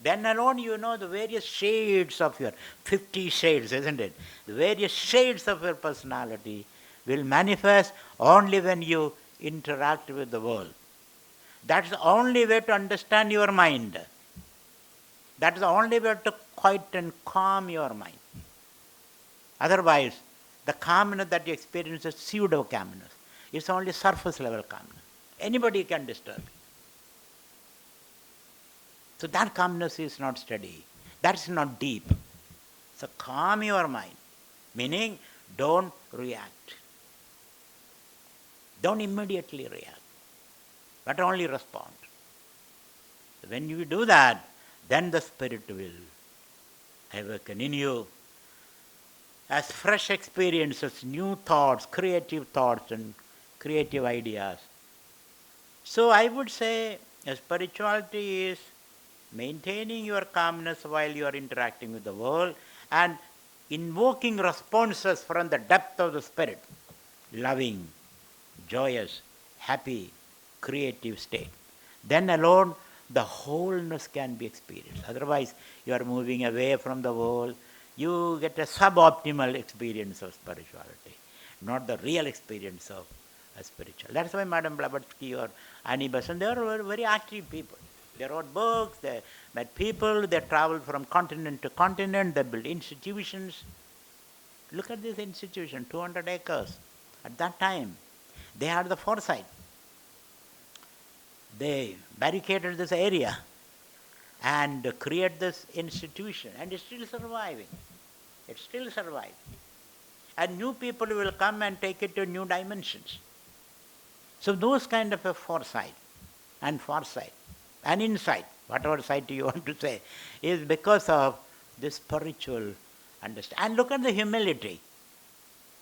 S2: Then alone you know the various shades of your, 50 shades, isn't it? The various shades of your personality will manifest only when you interact with the world. That's the only way to understand your mind. That's the only way to quiet and calm your mind. Otherwise, the calmness that you experience is pseudo calmness. It's only surface level calmness. Anybody can disturb you. So that calmness is not steady. That's not deep. So calm your mind. Meaning, don't react. Don't immediately react, but only respond. When you do that, then the spirit will awaken in you as fresh experiences, new thoughts and creative ideas. So I would say spirituality is maintaining your calmness while you are interacting with the world and invoking responses from the depth of the spirit, loving, joyous, happy, creative state. Then alone the wholeness can be experienced. Otherwise, you are moving away from the world. You get a suboptimal experience of spirituality, not the real experience of a spiritual. That's why Madame Blavatsky or Annie Besant, they were very active people. They wrote books, they met people, they traveled from continent to continent, they built institutions. Look at this institution, 200 acres. At that time, they had the foresight. They barricaded this area and created this institution, and it's still surviving. It's still surviving. And new people will come and take it to new dimensions. So those kind of a foresight and insight, whatever sight you want to say, is because of this spiritual understanding. And look at the humility.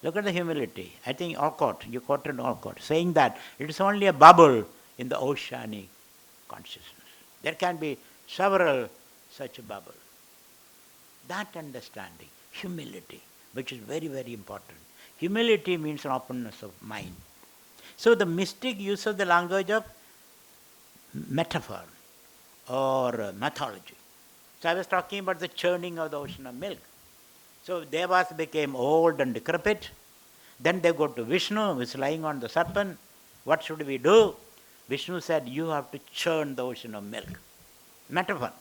S2: Look at the humility. I think Alcott, you quoted Alcott, saying that it is only a bubble in the oceanic consciousness. There can be several such bubbles. That understanding, humility, which is very, very important. Humility means an openness of mind. So the mystic uses the language of metaphor or mythology. So I was talking about the churning of the ocean of milk. So Devas became old and decrepit. Then they go to Vishnu, who is lying on the serpent. What should we do? Vishnu said, you have to churn the ocean of milk. Metaphor.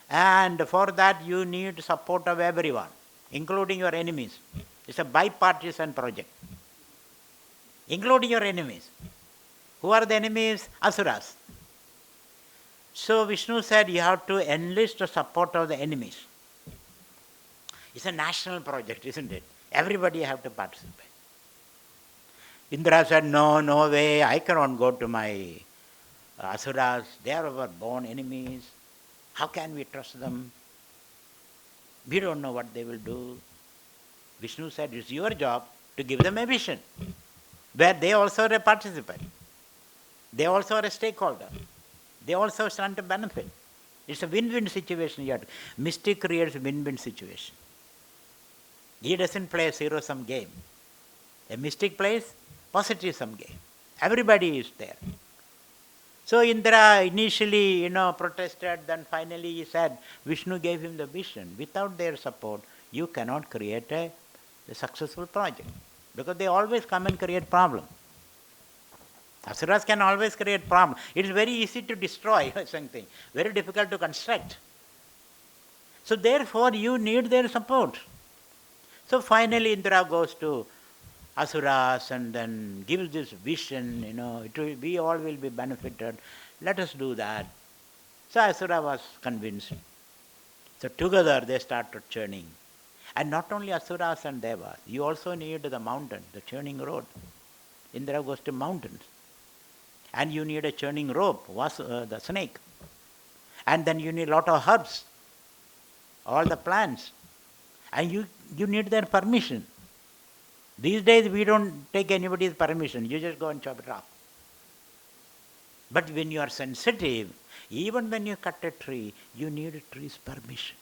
S2: And for that you need support of everyone, including your enemies. It's a bipartisan project. Including your enemies. Who are the enemies? Asuras. So Vishnu said you have to enlist the support of the enemies. It's a national project, isn't it? Everybody have to participate. Indra said, no way, I cannot go to my Asuras. They are our born enemies. How can we trust them? We don't know what they will do. Vishnu said, it's your job to give them a vision, where they also are a participant. They also are a stakeholder. They also stand to benefit. It's a win-win situation. Mystic creates a win-win situation. He doesn't play a zero-sum game. A mystic plays positive-sum game. Everybody is there. So Indra initially, protested, then finally he said, Vishnu gave him the vision. Without their support, you cannot create a successful project. Because they always come and create problems. Asuras can always create problems. It is very easy to destroy something, very difficult to construct. So therefore you need their support. So finally Indra goes to Asuras and then gives this vision, we all will be benefited. Let us do that. So Asura was convinced. So together they started churning. And not only Asuras and Devas, you also need the mountain, the churning road. Indra goes to mountains. And you need a churning rope, the snake. And then you need a lot of herbs, all the plants. And you need their permission. These days we don't take anybody's permission. You just go and chop it off. But when you are sensitive, even when you cut a tree, you need a tree's permission.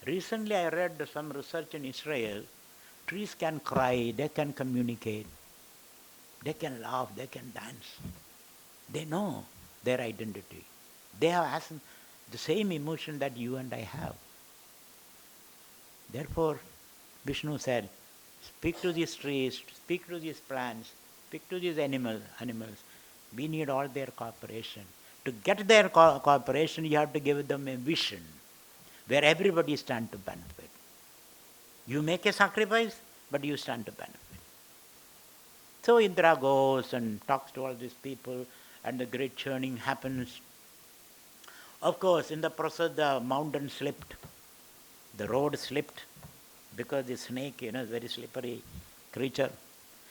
S2: Recently I read some research in Israel. Trees can cry, they can communicate, they can laugh, they can dance. They know their identity. They have the same emotion that you and I have. Therefore, Vishnu said, speak to these trees, speak to these plants, speak to these animals. We need all their cooperation. To get their cooperation, you have to give them a vision where everybody stands to benefit. You make a sacrifice, but you stand to benefit. So Indra goes and talks to all these people, and the great churning happens. Of course, in the process, the mountain slipped, the road slipped, because the snake, is a very slippery creature.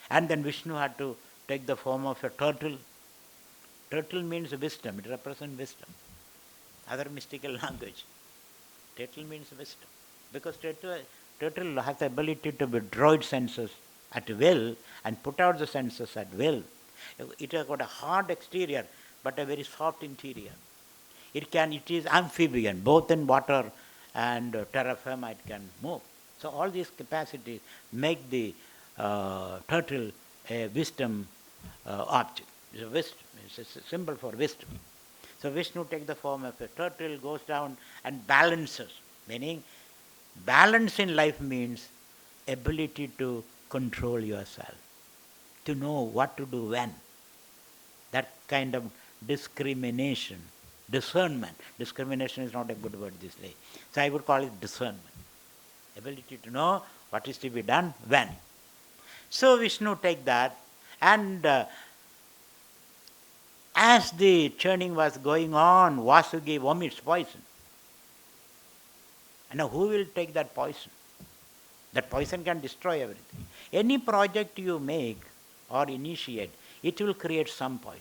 S2: And then Vishnu had to take the form of a turtle Turtle means wisdom. It represents wisdom. Other mystical language. Turtle means wisdom. Because turtle has the ability to withdraw its senses at will and put out the senses at will. It has got a hard exterior but a very soft interior. It is amphibian, both in water and terra firma it can move. So all these capacities make the turtle a wisdom object. It's a wisdom. It's a symbol for wisdom. So Vishnu takes the form of a turtle, goes down and balances. Meaning, balance in life means ability to control yourself, to know what to do when. That kind of discrimination, discernment. Discrimination is not a good word this day. So I would call it discernment. Ability to know what is to be done when. So Vishnu takes that, and as the churning was going on, Vasuki vomits poison. And now who will take that poison? That poison can destroy everything. Any project you make or initiate, it will create some poison.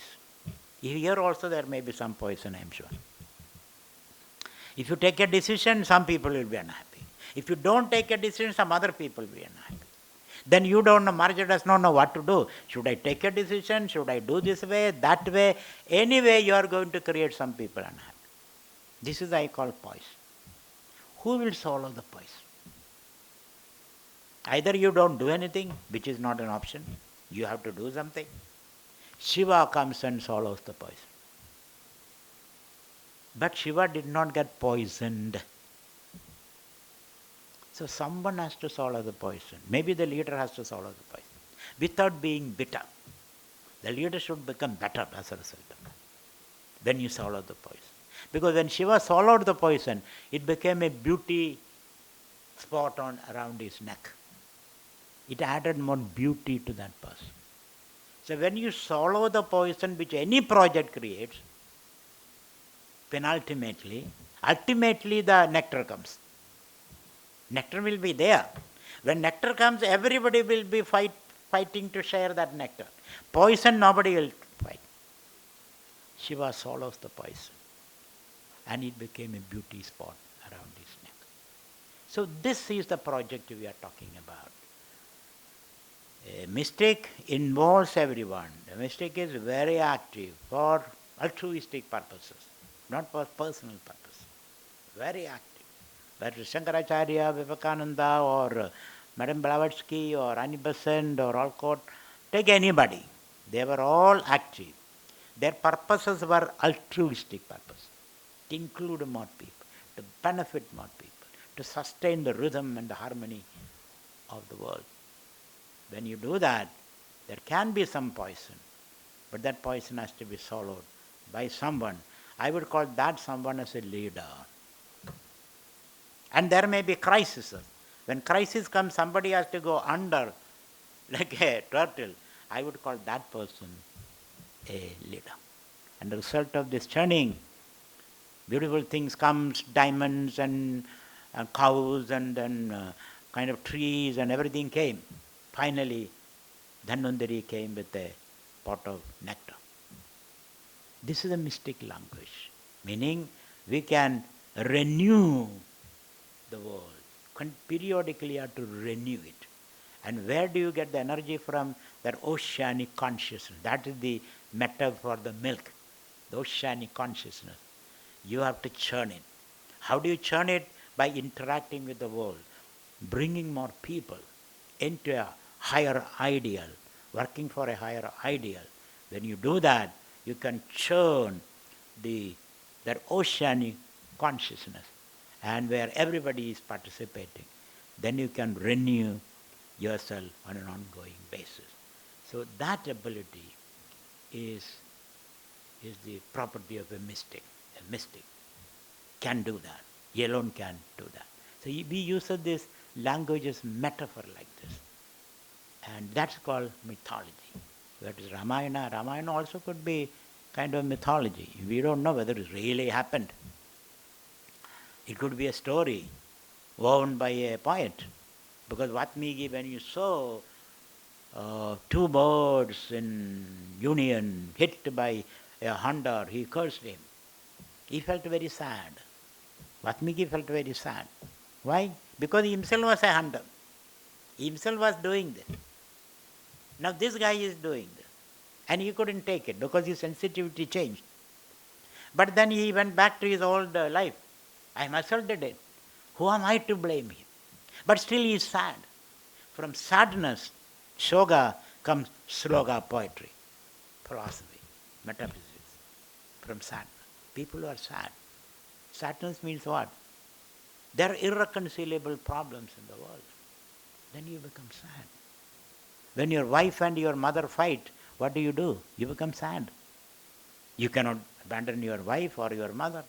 S2: Here also there may be some poison, I am sure. If you take a decision, some people will be unhappy. If you don't take a decision, some other people will be unhappy. Then you don't know, Marja does not know what to do. Should I take a decision? Should I do this way, that way? Anyway, you are going to create some people unhappy. This is I call poison. Who will swallow the poison? Either you don't do anything, which is not an option. You have to do something. Shiva comes and swallows the poison. But Shiva did not get poisoned. So someone has to swallow the poison. Maybe the leader has to swallow the poison. Without being bitter. The leader should become better as a result of that. Then you swallow the poison. Because when Shiva swallowed the poison, it became a beauty spot around his neck. It added more beauty to that person. So when you swallow the poison which any project creates, ultimately the nectar comes. Nectar will be there. When nectar comes, everybody will be fighting to share that nectar. Poison, nobody will fight. Shiva swallows the poison. And it became a beauty spot around his neck. So this is the project we are talking about. A mystic involves everyone. The mystic is very active for altruistic purposes, not for personal purposes. Very active. Whether Shankaracharya, Vivekananda, or Madame Blavatsky, or Annie Besant, or Alcott, take anybody. They were all active. Their purposes were altruistic purposes. To include more people, to benefit more people, to sustain the rhythm and the harmony of the world. When you do that, there can be some poison, but that poison has to be swallowed by someone. I would call that someone as a leader. And there may be crises. When crisis comes, somebody has to go under like a turtle. I would call that person a leader. And the result of this churning, beautiful things comes, diamonds and cows and then kind of trees and everything came. Finally, Dhanvantari came with a pot of nectar. This is a mystic language, meaning we can renew the world. Periodically you have to renew it. And where do you get the energy from? That oceanic consciousness. That is the metaphor for the milk. The oceanic consciousness. You have to churn it. How do you churn it? By interacting with the world. Bringing more people into a higher ideal. Working for a higher ideal. When you do that, you can churn that oceanic consciousness. And where everybody is participating, then you can renew yourself on an ongoing basis. So that ability is the property of a mystic. A mystic can do that. He alone can do that. So we use this language as metaphor like this. And that's called mythology. That is Ramayana. Ramayana also could be kind of mythology. We don't know whether it really happened. It could be a story woven by a poet. Because Vatmiki, when you saw two birds in union hit by a hunter, he cursed him. He felt very sad. Valmiki felt very sad. Why? Because he himself was a hunter. He himself was doing this. Now this guy is doing this. And he couldn't take it because his sensitivity changed. But then he went back to his old life. I am assaulted it. Who am I to blame him? But still he is sad. From sadness, shoga comes sloga, poetry, philosophy, metaphysics. From sadness. People who are sad. Sadness means what? There are irreconcilable problems in the world. Then you become sad. When your wife and your mother fight, what do? You become sad. You cannot abandon your wife or your mother.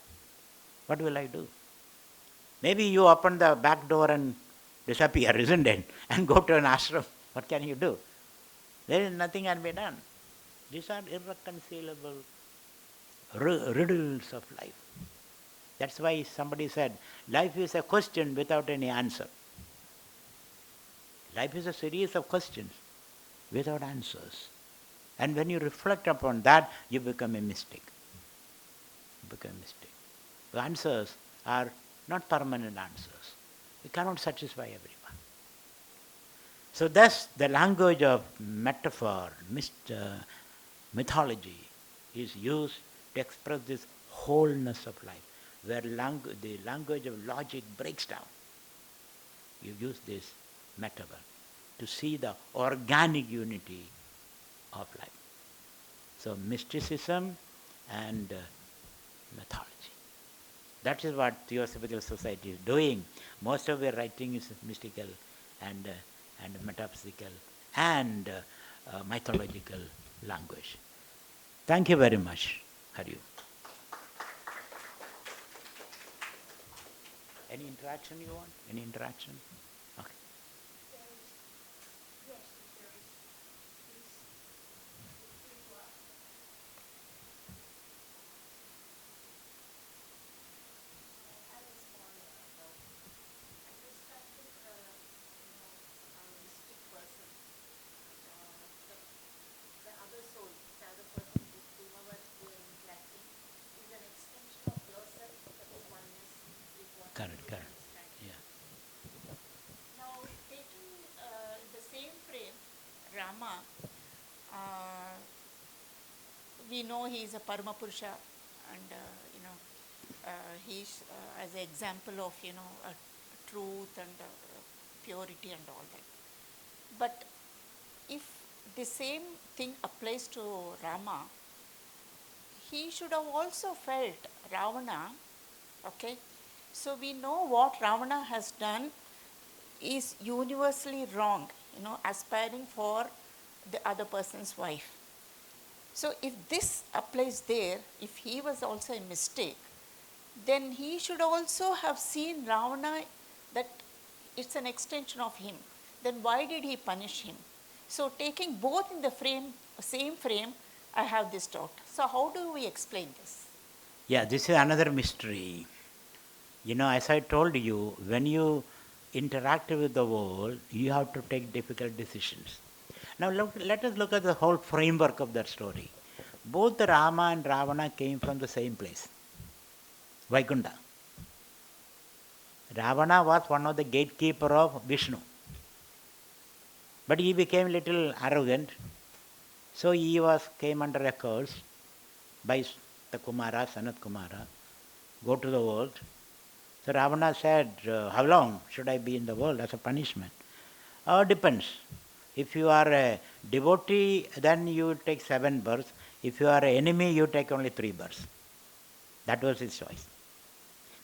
S2: What will I do? Maybe you open the back door and disappear, isn't it? And go to an ashram. What can you do? There is nothing can be done. These are irreconcilable riddles of life. That's why somebody said, life is a question without any answer. Life is a series of questions without answers. And when you reflect upon that, you become a mystic. You become a mystic. The answers are not permanent answers. You cannot satisfy everyone. So thus the language of metaphor, mythology is used to express this wholeness of life, where the language of logic breaks down. You use this metaphor to see the organic unity of life. So mysticism and mythology. That is what Theosophical Society is doing. Most of their writing is mystical and metaphysical and mythological language. Thank you very much. Hari. Any interaction you want? Any interaction? Okay. Correct. Yeah.
S3: Now, taking the same frame, Rama, we know he is a Paramapurusha, and he's as an example of truth and purity and all that. But if the same thing applies to Rama, he should have also felt Ravana. Okay, so we know what Ravana has done is universally wrong, aspiring for the other person's wife. So if this applies there, if he was also a mistake, then he should also have seen Ravana that it's an extension of him. Then why did he punish him? So taking both in the same frame, I have this doubt. So how do we explain this?
S2: Yeah, this is another mystery. As I told you, when you interact with the world, you have to take difficult decisions. Now let us look at the whole framework of that story. Both Rama and Ravana came from the same place, Vaikunta. Ravana was one of the gatekeeper of Vishnu. But he became a little arrogant, so he came under a curse by the Kumara, Sanat Kumara, go to the world. So Ravana said, how long should I be in the world as a punishment? Depends. If you are a devotee, then you take 7 births. If you are an enemy, you take only 3 births. That was his choice.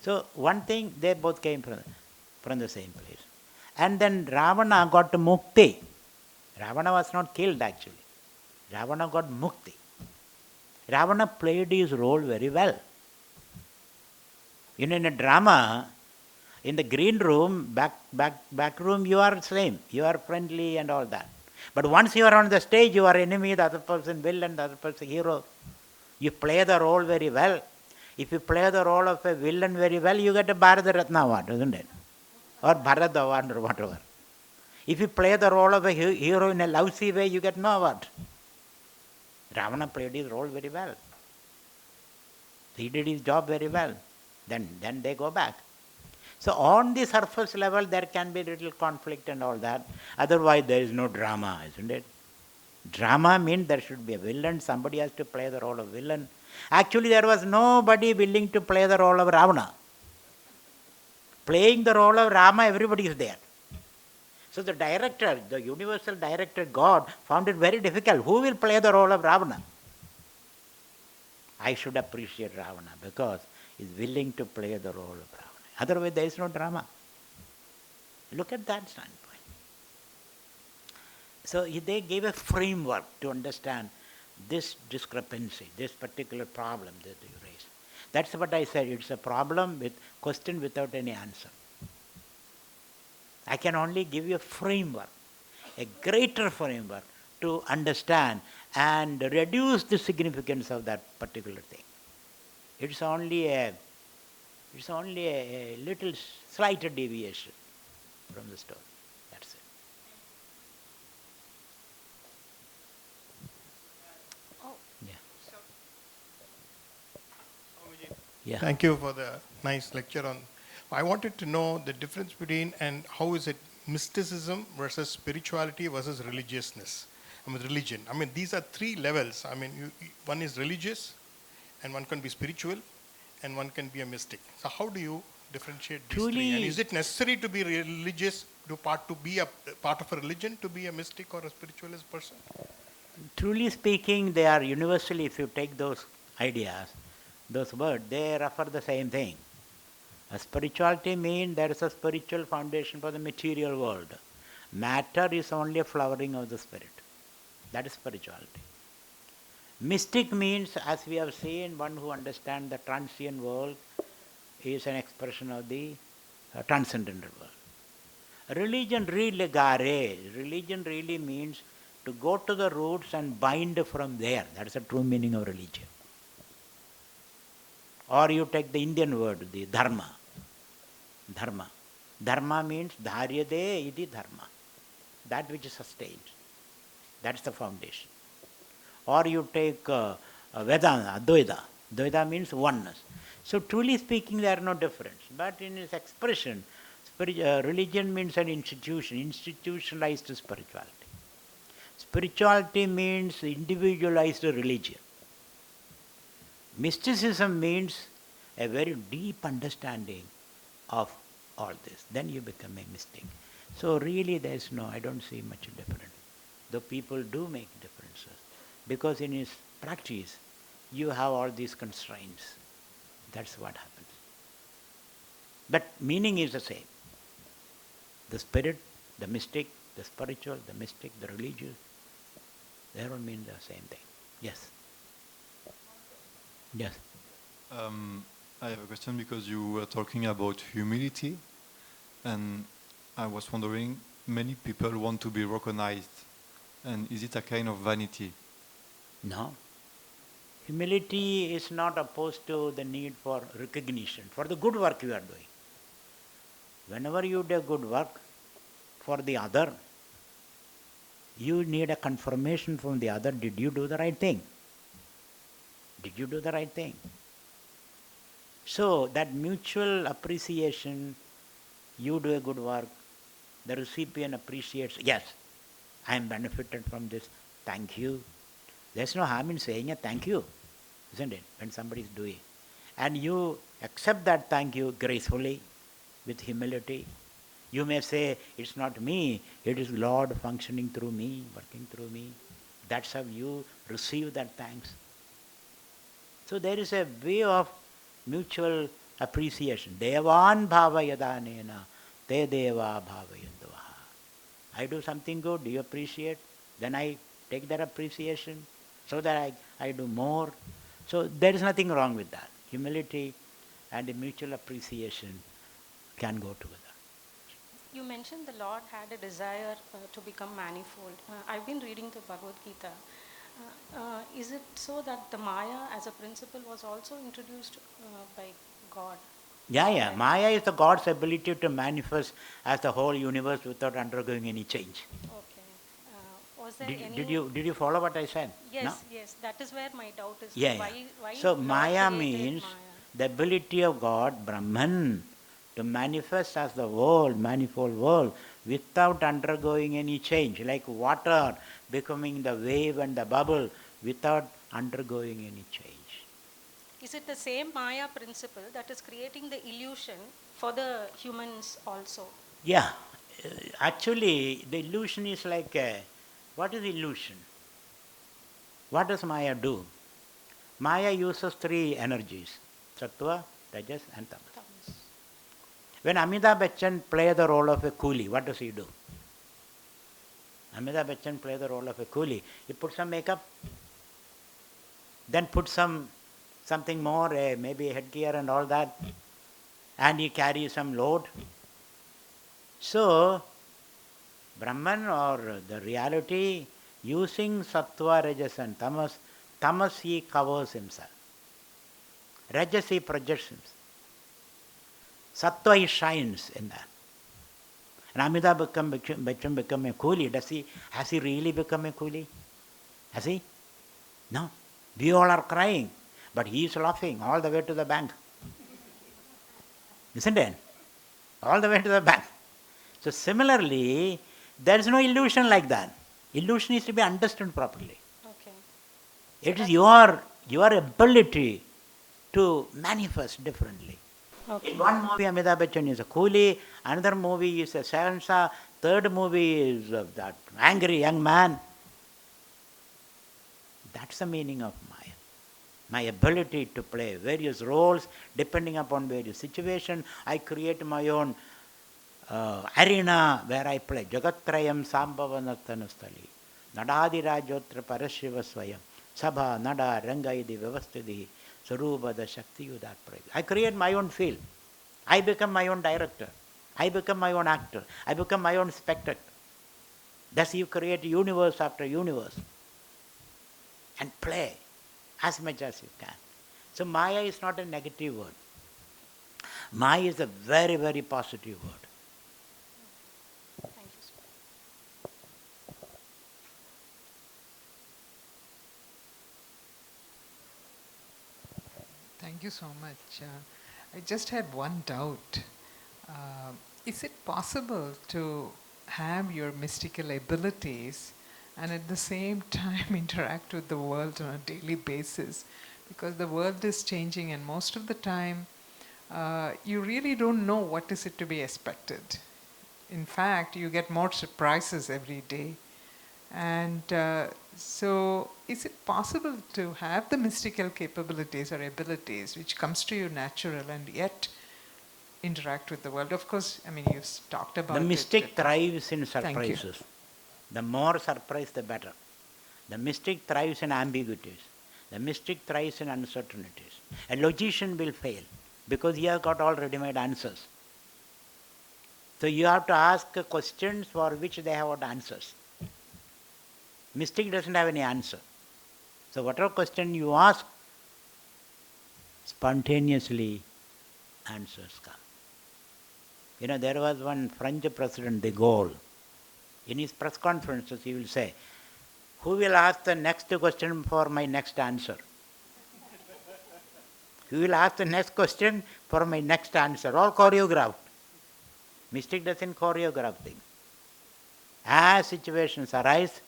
S2: So one thing, they both came from the same place. And then Ravana got mukti. Ravana was not killed actually. Ravana got mukti. Ravana played his role very well. In a drama, in the green room, back room, you are same. You are friendly and all that. But once you are on the stage, you are enemy, the other person villain, the other person hero. You play the role very well. If you play the role of a villain very well, you get a Bharata Ratna award, isn't it? Or Bharat award or whatever. If you play the role of a hero in a lousy way, you get no award. Ravana played his role very well. He did his job very well. Then they go back. So on the surface level, there can be little conflict and all that. Otherwise, there is no drama, isn't it? Drama means there should be a villain. Somebody has to play the role of villain. Actually, there was nobody willing to play the role of Ravana. Playing the role of Rama, everybody is there. So the director, the universal director, God, found it very difficult. Who will play the role of Ravana? I should appreciate Ravana because he is willing to play the role of Ravana. Otherwise, there is no drama. Look at that standpoint. So they gave a framework to understand this discrepancy, this particular problem that you raised. That's what I said. It's a problem with question without any answer. I can only give you a framework, a greater framework to understand and reduce the significance of that particular thing. It's only a little slight deviation from the story. That's it.
S3: Oh.
S2: Yeah. Yeah.
S4: Thank you for the nice lecture on. I wanted to know the difference between and how is it mysticism versus spirituality versus religiousness. Religion. These are three levels. One is religious, and one can be spiritual, and one can be a mystic. So how do you differentiate these three? And is it necessary to be religious to be a part of a religion to be a mystic or a spiritualist person?
S2: Truly speaking, they are universally, if you take those ideas, those words, they refer the same thing. A spirituality means there is a spiritual foundation for the material world. Matter is only a flowering of the spirit. That is spirituality. Mystic means, as we have seen, one who understands the transient world is an expression of the transcendental world. Religion really means to go to the roots and bind from there. That is the true meaning of religion. Or you take the Indian word, the dharma. Dharma means dharyade iti dharma. That which sustains. That's the foundation. Or you take Vedanta, Advaita. Advaita means oneness. So truly speaking, there are no difference. But in its expression, religion means an institution, institutionalized spirituality. Spirituality means individualized religion. Mysticism means a very deep understanding of all this. Then you become a mystic. So really I don't see much difference. Though people do make differences. Because in its practice, you have all these constraints. That's what happens. But meaning is the same. The spirit, the mystic, the spiritual, the mystic, the religious, they all mean the same thing. Yes. Yes.
S5: I have a question because you were talking about humility, and I was wondering, many people want to be recognized, and is it a kind of vanity?
S2: No. Humility is not opposed to the need for recognition, for the good work you are doing. Whenever you do good work for the other, you need a confirmation from the other, did you do the right thing? Did you do the right thing? So that mutual appreciation, you do a good work, the recipient appreciates, yes, I am benefited from this, thank you. There's no harm in saying a thank you, isn't it, when somebody is doing. And you accept that thank you gracefully, with humility. You may say, it's not me, it is Lord functioning through me, working through me. That's how you receive that thanks. So there is a way of mutual appreciation. Devan bhava yadanena, te deva bhava yanduvaha. I do something good, do you appreciate? Then I take that appreciation so that I do more. So there is nothing wrong with that. Humility and a mutual appreciation can go together.
S6: You mentioned the Lord had a desire to become manifold. I've been reading the Bhagavad Gita. Is it so that the Maya as a principle was also introduced by God?
S2: Yeah. Maya is the God's ability to manifest as the whole universe without undergoing any change.
S6: Okay. Was there
S2: Did,
S6: any...
S2: did you follow what I said?
S6: Yes,
S2: No?
S6: yes. That is where my doubt is.
S2: Yeah,
S6: Why,
S2: yeah.
S6: why
S2: So
S6: Lord
S2: Maya
S6: created
S2: means
S6: Maya?
S2: the ability of God, Brahman, to manifest as the world, manifold world, without undergoing any change, like water becoming the wave and the bubble without undergoing any change.
S6: Is it the same Maya principle that is creating the illusion for the humans also?
S2: Yeah, actually the illusion is like, what is illusion? What does Maya do? Maya uses three energies, Sattva, Rajas and Tamas.
S6: Tamas.
S2: When Amitabh Bachchan plays the role of a coolie, what does he do? Amitabh Bachchan plays the role of a coolie. He puts some makeup, then puts something more, maybe a headgear and all that, and he carries some load. So, Brahman or the reality, using Sattva, Rajas and Tamas, Tamas he covers himself. Rajas he projects himself. Sattva he shines in that. And Amitabh Bachchan become a coolie. Has he really become a coolie? Has he? No. We all are crying, but he is laughing all the way to the bank. Isn't it? All the way to the bank. So similarly, there is no illusion like that. Illusion is to be understood properly.
S6: Okay.
S2: It is your ability to manifest differently.
S6: Okay.
S2: In one movie, Amitabh Bachchan is a coolie, another movie is a Shahanshah, third movie is that angry young man. That's the meaning of Maya. My ability to play various roles depending upon various situations. I create my own arena where I play. Jagatrayam Sambhavanartanastali. Nadadi Rajotra Parashiva Swayam. Sabha, Nada, Rangaidi, Vyavastidi, Sarubhada, Shakti Yudat Praga. I create my own field. I become my own director. I become my own actor. I become my own spectator. Thus you create universe after universe. And play as much as you can. So Maya is not a negative word. Maya is a very, very positive word.
S6: Thank you, sir.
S7: Thank you so much. I just had one doubt. Is it possible to have your mystical abilities and at the same time interact with the world on a daily basis? Because the world is changing, and most of the time you really don't know what is it to be expected. In fact, you get more surprises every day. And so is it possible to have the mystical capabilities or abilities which comes to you natural and yet interact with the world? Of course, I mean, you've talked about
S2: The mystic
S7: it.
S2: thrives in
S7: Thank you.
S2: surprises. The more surprise, the better. The mystic thrives in ambiguities. The mystic thrives in uncertainties. A logician will fail because he has got all ready-made answers. So you have to ask questions for which they have got answers. Mystic doesn't have any answer. So whatever question you ask, spontaneously answers come. You know, there was one French president, de Gaulle. In his press conferences, he will say, "Who will ask the next question for my next answer? Who will ask the next question for my next answer?" All choreographed. Mystic doesn't choreograph things. As situations arise,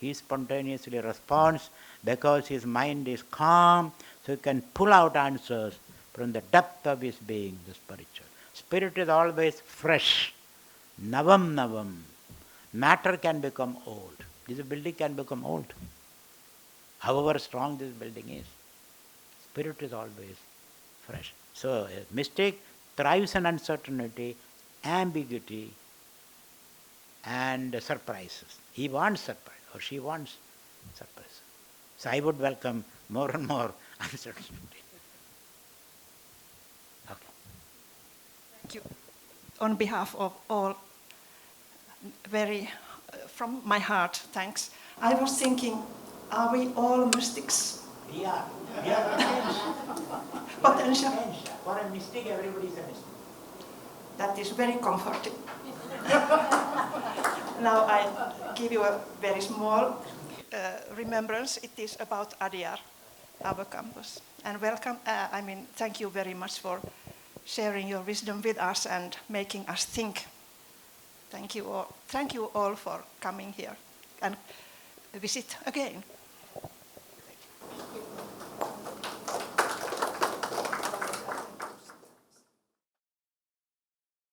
S2: he spontaneously responds because his mind is calm, so he can pull out answers from the depth of his being, the spiritual. Spirit is always fresh. Navam navam. Matter can become old. This building can become old. However strong this building is, spirit is always fresh. So a mystic thrives in uncertainty, ambiguity, and surprises. He wants surprise, or she wants surprise. So I would welcome more and more uncertainty. Okay.
S1: Thank you. On behalf of all, from my heart, thanks. I was thinking, are we all mystics?
S2: We are potential.
S1: Potential.
S2: For a mystic, everybody is a mystic.
S1: That is very comforting. Now I give you a very small remembrance. It is about Adyar, our campus. And welcome, thank you very much for sharing your wisdom with us and making us think. Thank you all for coming here and visit again.